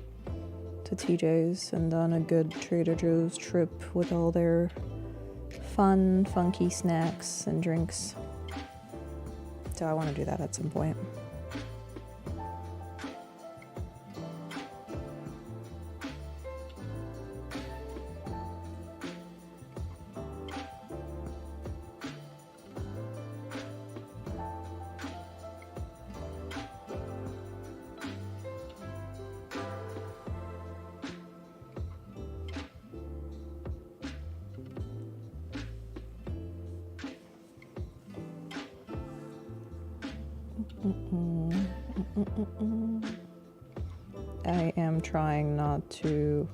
to TJ's and done a good Trader Joe's trip with all their fun, funky snacks and drinks. So I want to do that at some point. I am trying not to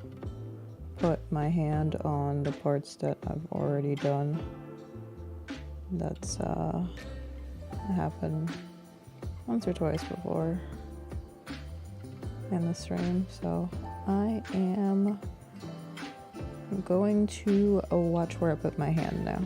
put my hand on the parts that I've already done. That's happened once or twice before in the stream, so I am going to watch where I put my hand now.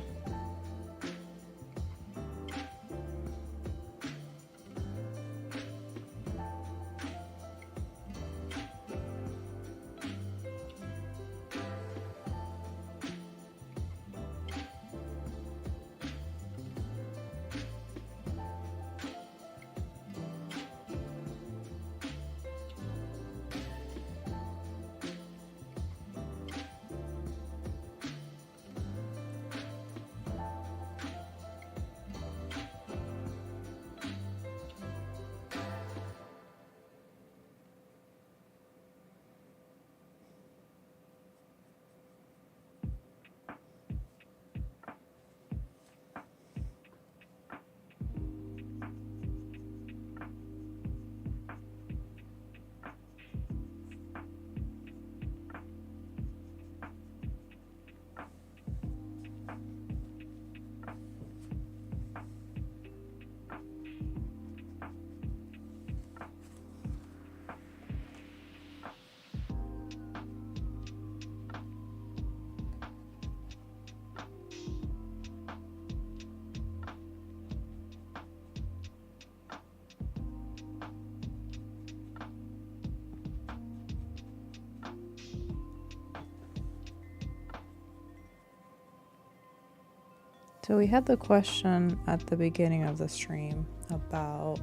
So we had the question at the beginning of the stream about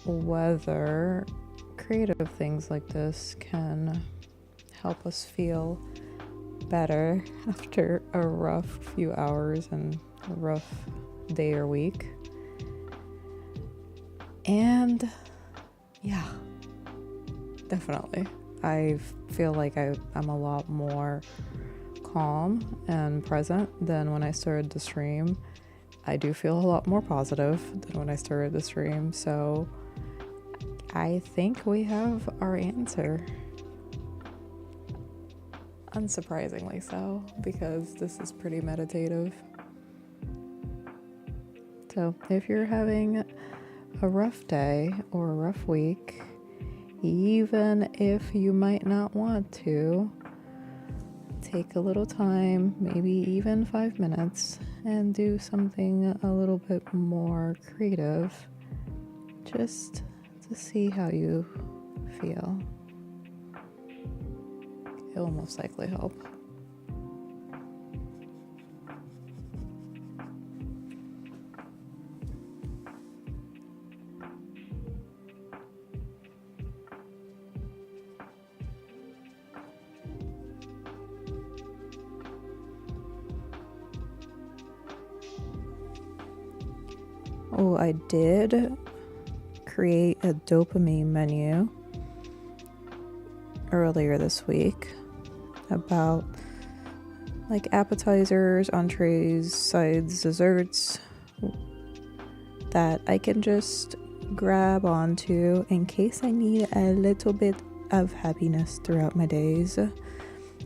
whether creative things like this can help us feel better after a rough few hours and a rough day or week. And yeah, definitely. I feel like I'm a lot more calm and present than when I started the stream. I do feel a lot more positive than when I started the stream, so I think we have our answer. Unsurprisingly so, because this is pretty meditative. So if you're having a rough day or a rough week, even if you might not want to, take a little time, maybe even 5 minutes, and do something a little bit more creative, just to see how you feel. It will most likely help. Oh, I did create a dopamine menu earlier this week about like appetizers, entrees, sides, desserts that I can just grab onto in case I need a little bit of happiness throughout my days.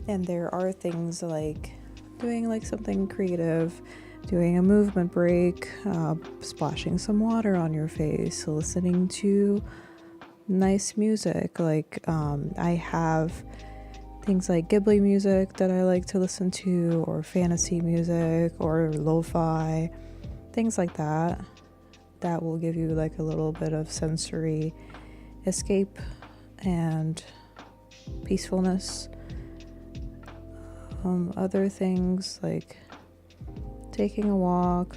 And there are things like doing like something creative, doing a movement break, splashing some water on your face, listening to nice music. Like I have things like Ghibli music that I like to listen to, or fantasy music, or lo-fi, things like that. that will give you like a little bit of sensory escape and peacefulness. Other things like taking a walk,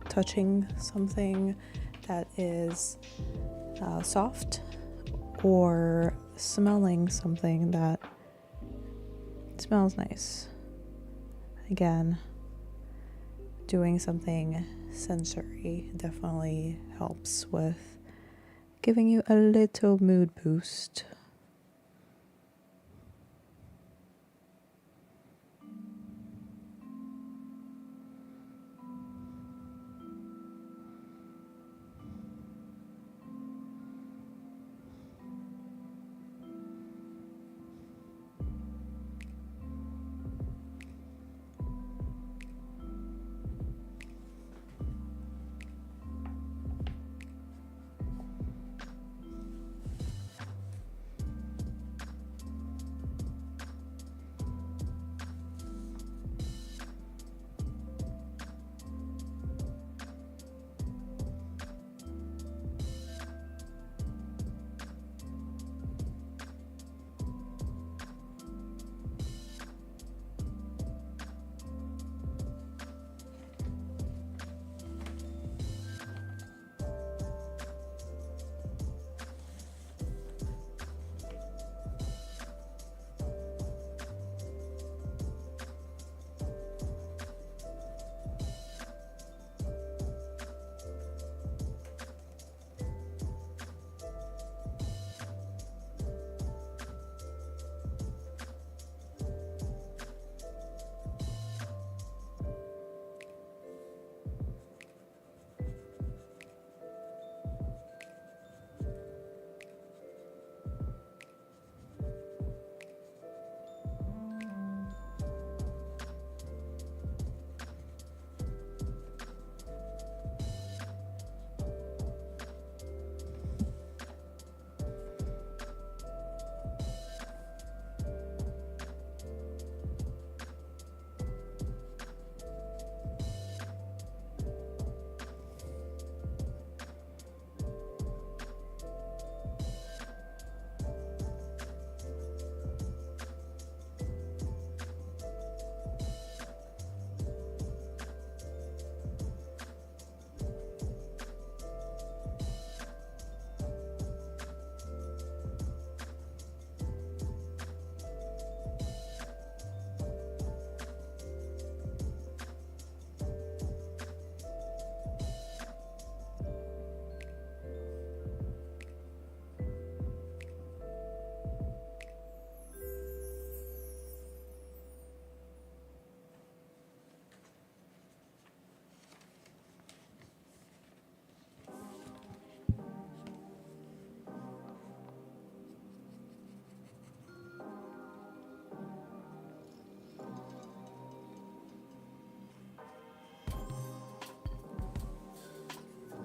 touching something that is soft, or smelling something that smells nice. Again, doing something sensory definitely helps with giving you a little mood boost.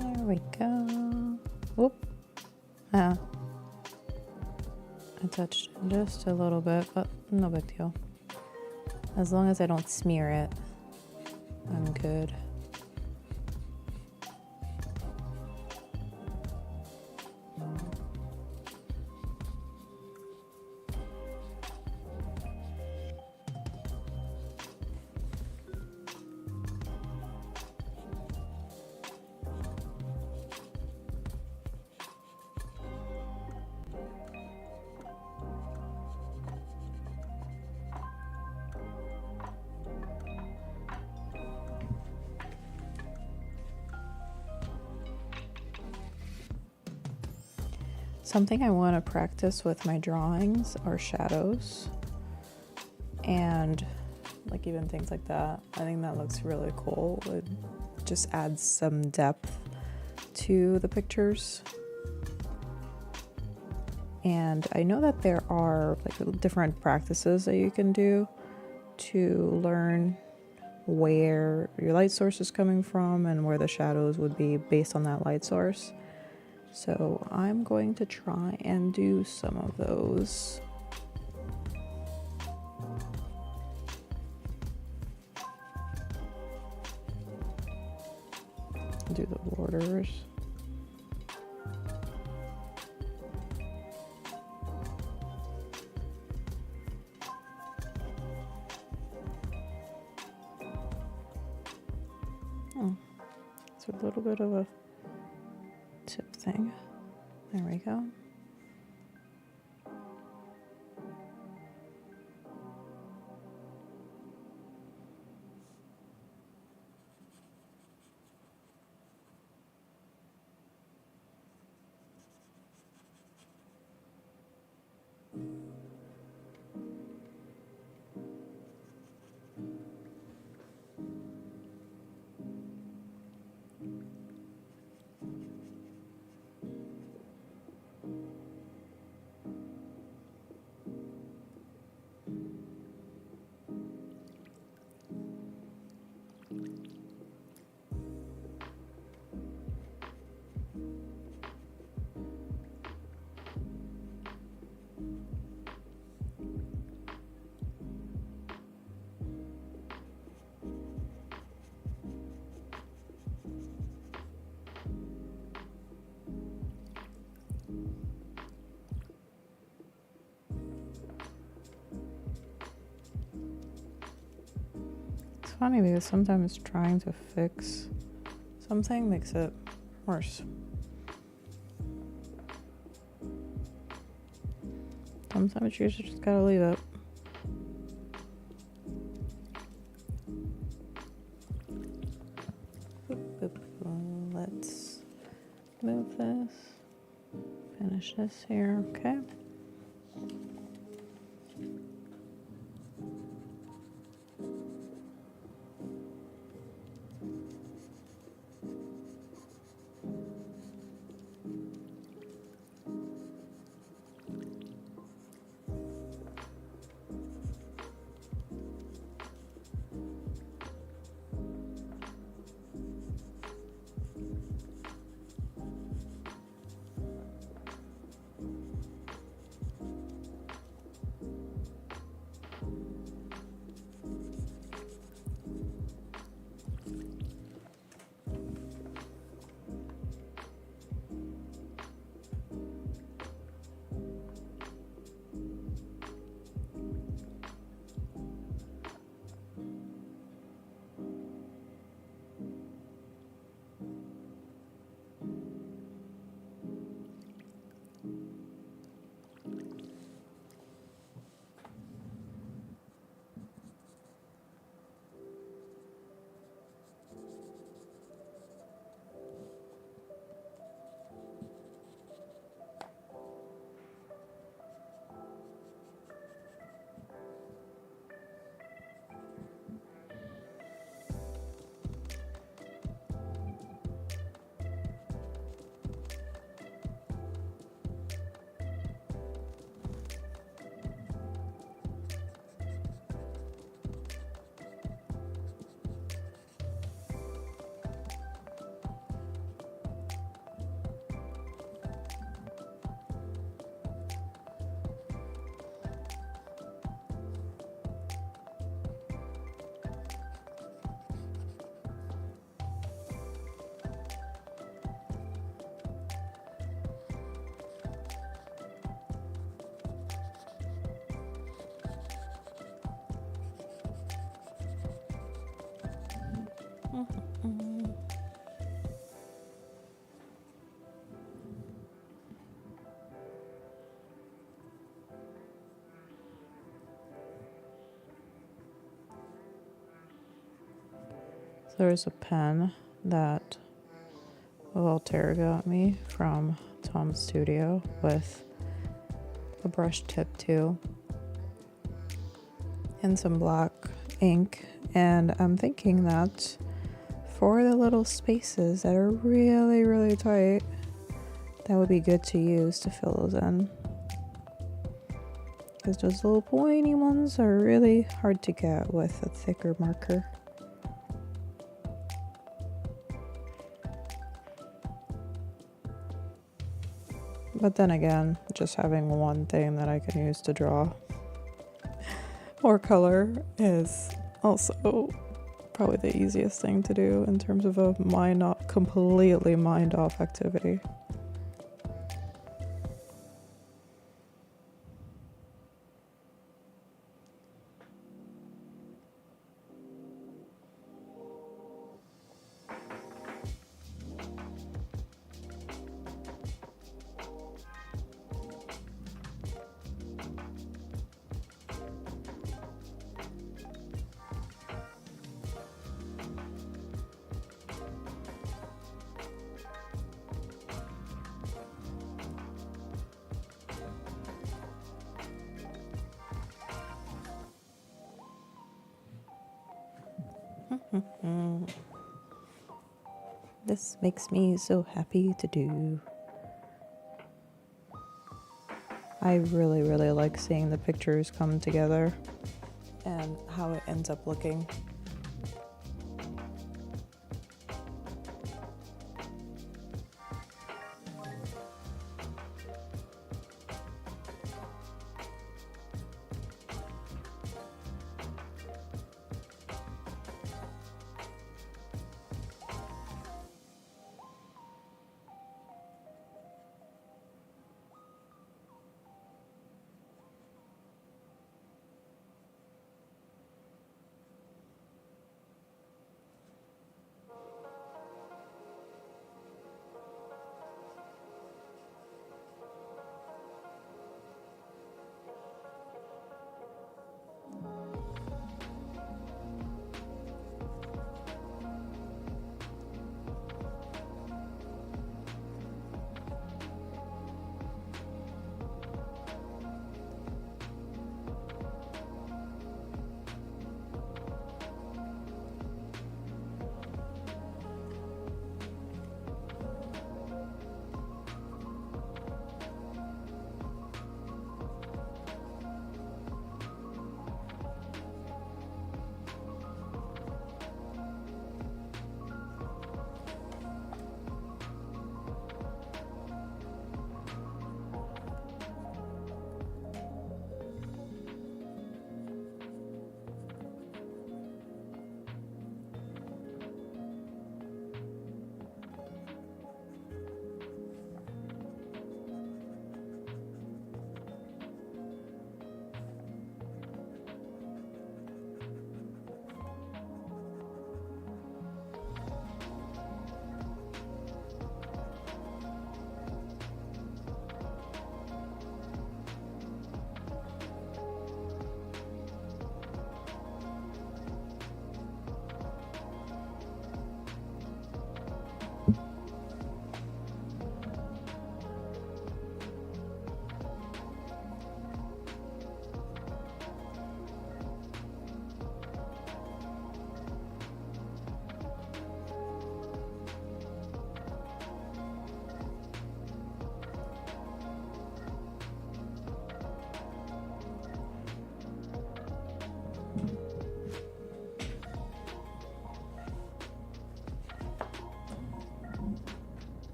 There we go. Whoop. I touched it just a little bit, but no big deal. As long as I don't smear it, I'm good. Something I want to practice with my drawings are shadows, and like even things like that. I think that looks really cool. It just adds some depth to the pictures. And I know that there are like different practices that you can do to learn where your light source is coming from and where the shadows would be based on that light source. So I'm going to try and do some of those. Do the borders. a little bit of a tip thing. There we go. It's funny because sometimes trying to fix something makes it worse. Sometimes you just gotta leave it. Let's move this. Finish this here, okay? There's a pen that Voltaire got me from Tom's studio with a brush tip too and some black ink, and I'm thinking that for the little spaces that are really, really tight, that would be good to use to fill those in, because those little pointy ones are really hard to get with a thicker marker. But then again, just having one thing that I can use to draw or color is also probably the easiest thing to do in terms of a completely mind off activity. This makes me so happy to do. I really, really like seeing the pictures come together and how it ends up looking.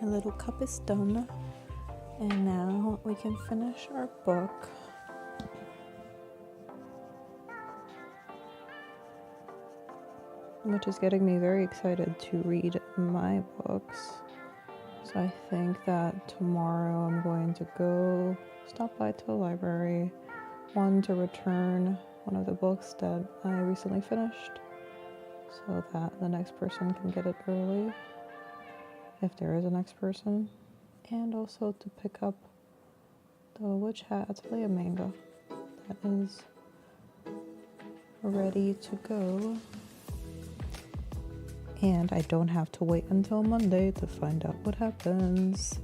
little cup is done, and now we can finish our book. Which is getting me very excited to read my books. So I think that tomorrow I'm going to go stop by to the library, one, to return one of the books that I recently finished so that the next person can get it early, if there is a next person, and also to pick up the Witch Hat Atelier manga that is ready to go. And I don't have to wait until Monday to find out what happens.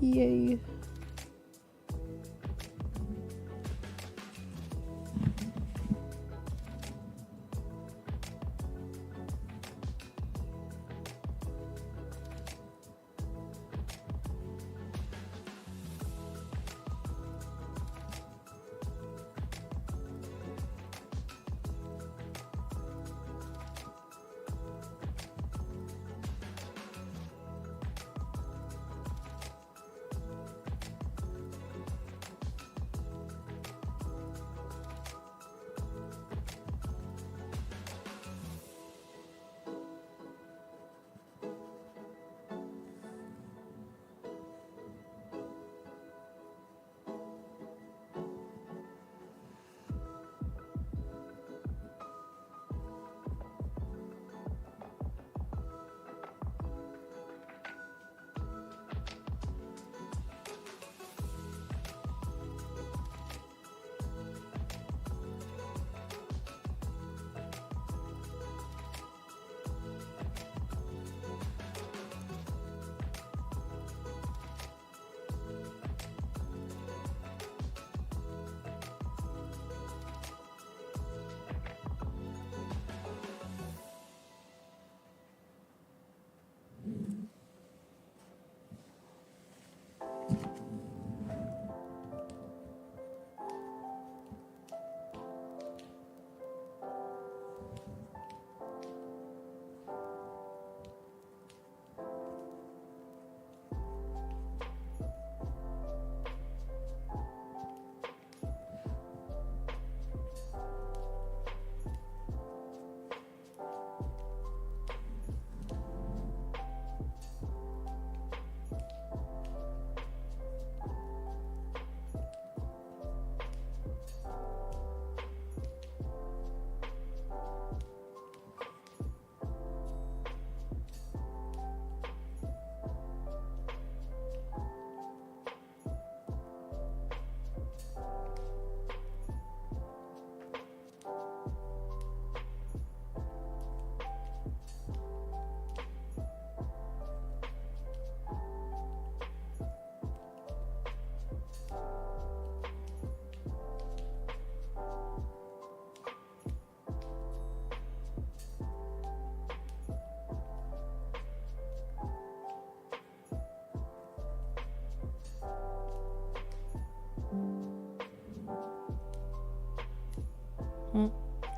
Yay!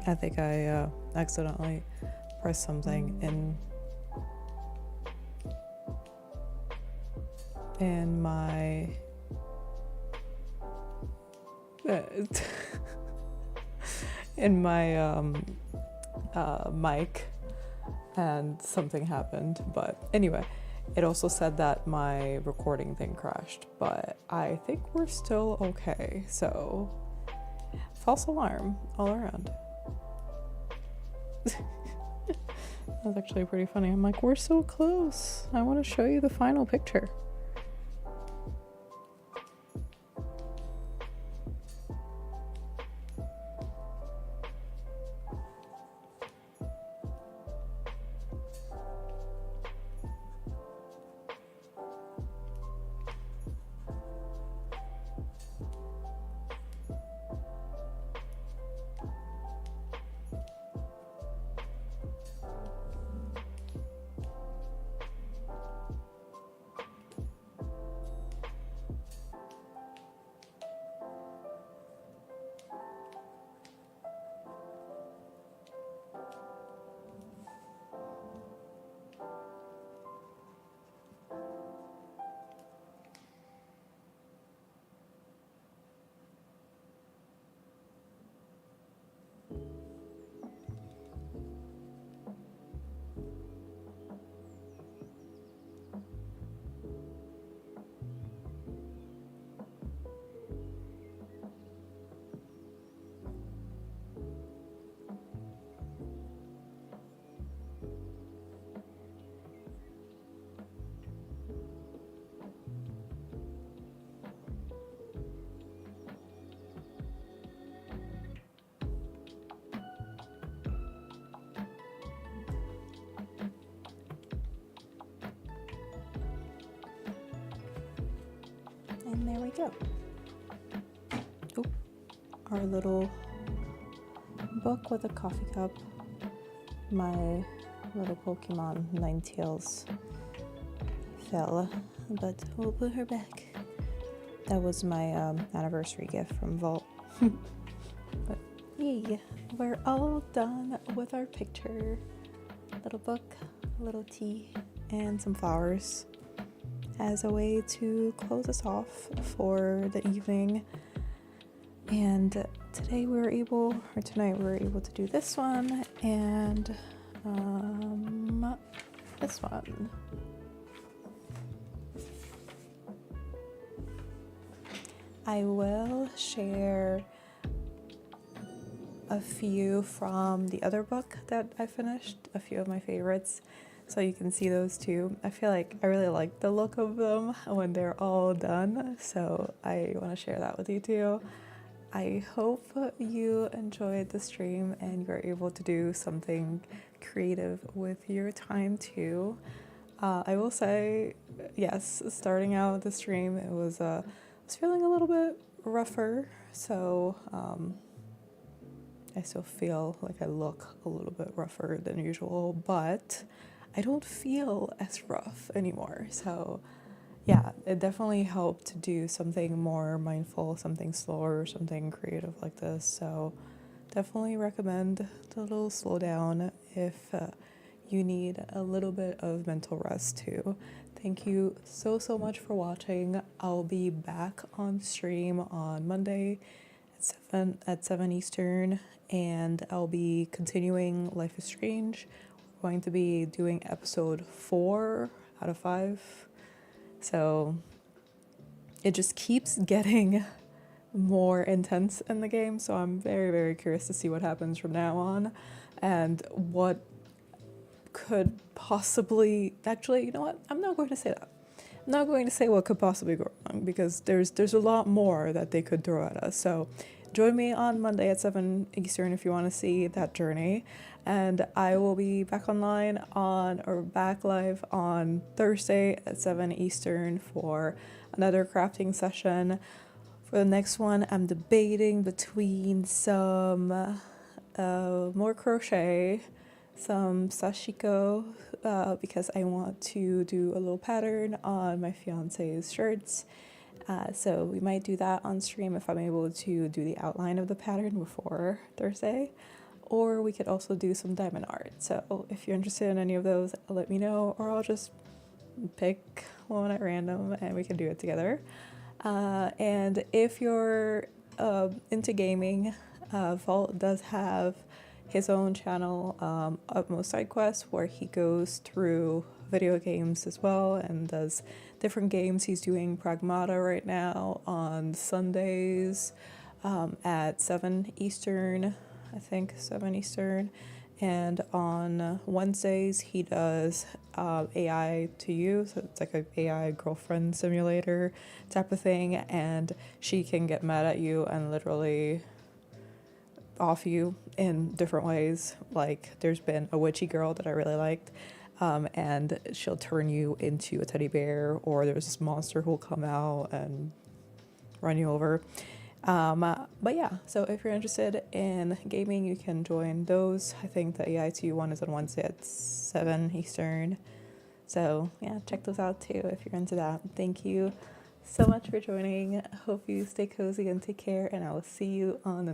I think I accidentally pressed something in my in my mic, and something happened. But anyway, it also said that my recording thing crashed, but I think we're still okay. So false alarm all around. That's actually pretty funny. I'm like, we're so close. I want to show you the final picture. go. Oh, our little book with a coffee cup. My little Pokemon Ninetales fell, but we'll put her back. That was my anniversary gift from Vault. But yay, we're all done with our picture. Little book, a little tea, and some flowers as a way to close us off for the evening. And tonight we were able to do this one and this one. I will share a few from the other book that I finished, a few of my favorites, so you can see those too. I feel like I really like the look of them when they're all done, so I want to share that with you too. I hope you enjoyed the stream and you're able to do something creative with your time too. I will say, yes, starting out the stream, it was feeling a little bit rougher, so I still feel like I look a little bit rougher than usual, but I don't feel as rough anymore. So yeah, it definitely helped to do something more mindful, something slower, something creative like this. So definitely recommend the little slow down if you need a little bit of mental rest too. Thank you so much for watching. I'll be back on stream on Monday at 7 Eastern, and I'll be continuing Life is Strange. We're going to be doing episode 4 out of 5. So it just keeps getting more intense in the game, so I'm very curious to see what happens from now on and what could possibly, actually, you know what, I'm not going to say that. I'm not going to say what could possibly go wrong, because there's a lot more that they could throw at us. So join me on Monday at 7 Eastern if you want to see that journey, and I will be back back live on Thursday at 7 Eastern for another crafting session. For the next one, I'm debating between some more crochet, some sashiko, because I want to do a little pattern on my fiance's shirts. So we might do that on stream if I'm able to do the outline of the pattern before Thursday. Or we could also do some diamond art. So if you're interested in any of those, let me know, or I'll just pick one at random and we can do it together. And if you're into gaming, Vault does have his own channel, Utmost Side Quest, where he goes through video games as well and does different games. He's doing Pragmata right now on Sundays at 7 Eastern, I think 7 Eastern. And on Wednesdays, he does AI to you. So it's like an AI girlfriend simulator type of thing. And she can get mad at you and literally off you in different ways. Like there's been a witchy girl that I really liked. And she'll turn you into a teddy bear, or there's this monster who will come out and run you over. But yeah, so if you're interested in gaming, you can join those. I think the AITU one is on Wednesday at 7 Eastern. So yeah, check those out too if you're into that. Thank you so much for joining. Hope you stay cozy and take care, and I will see you on the next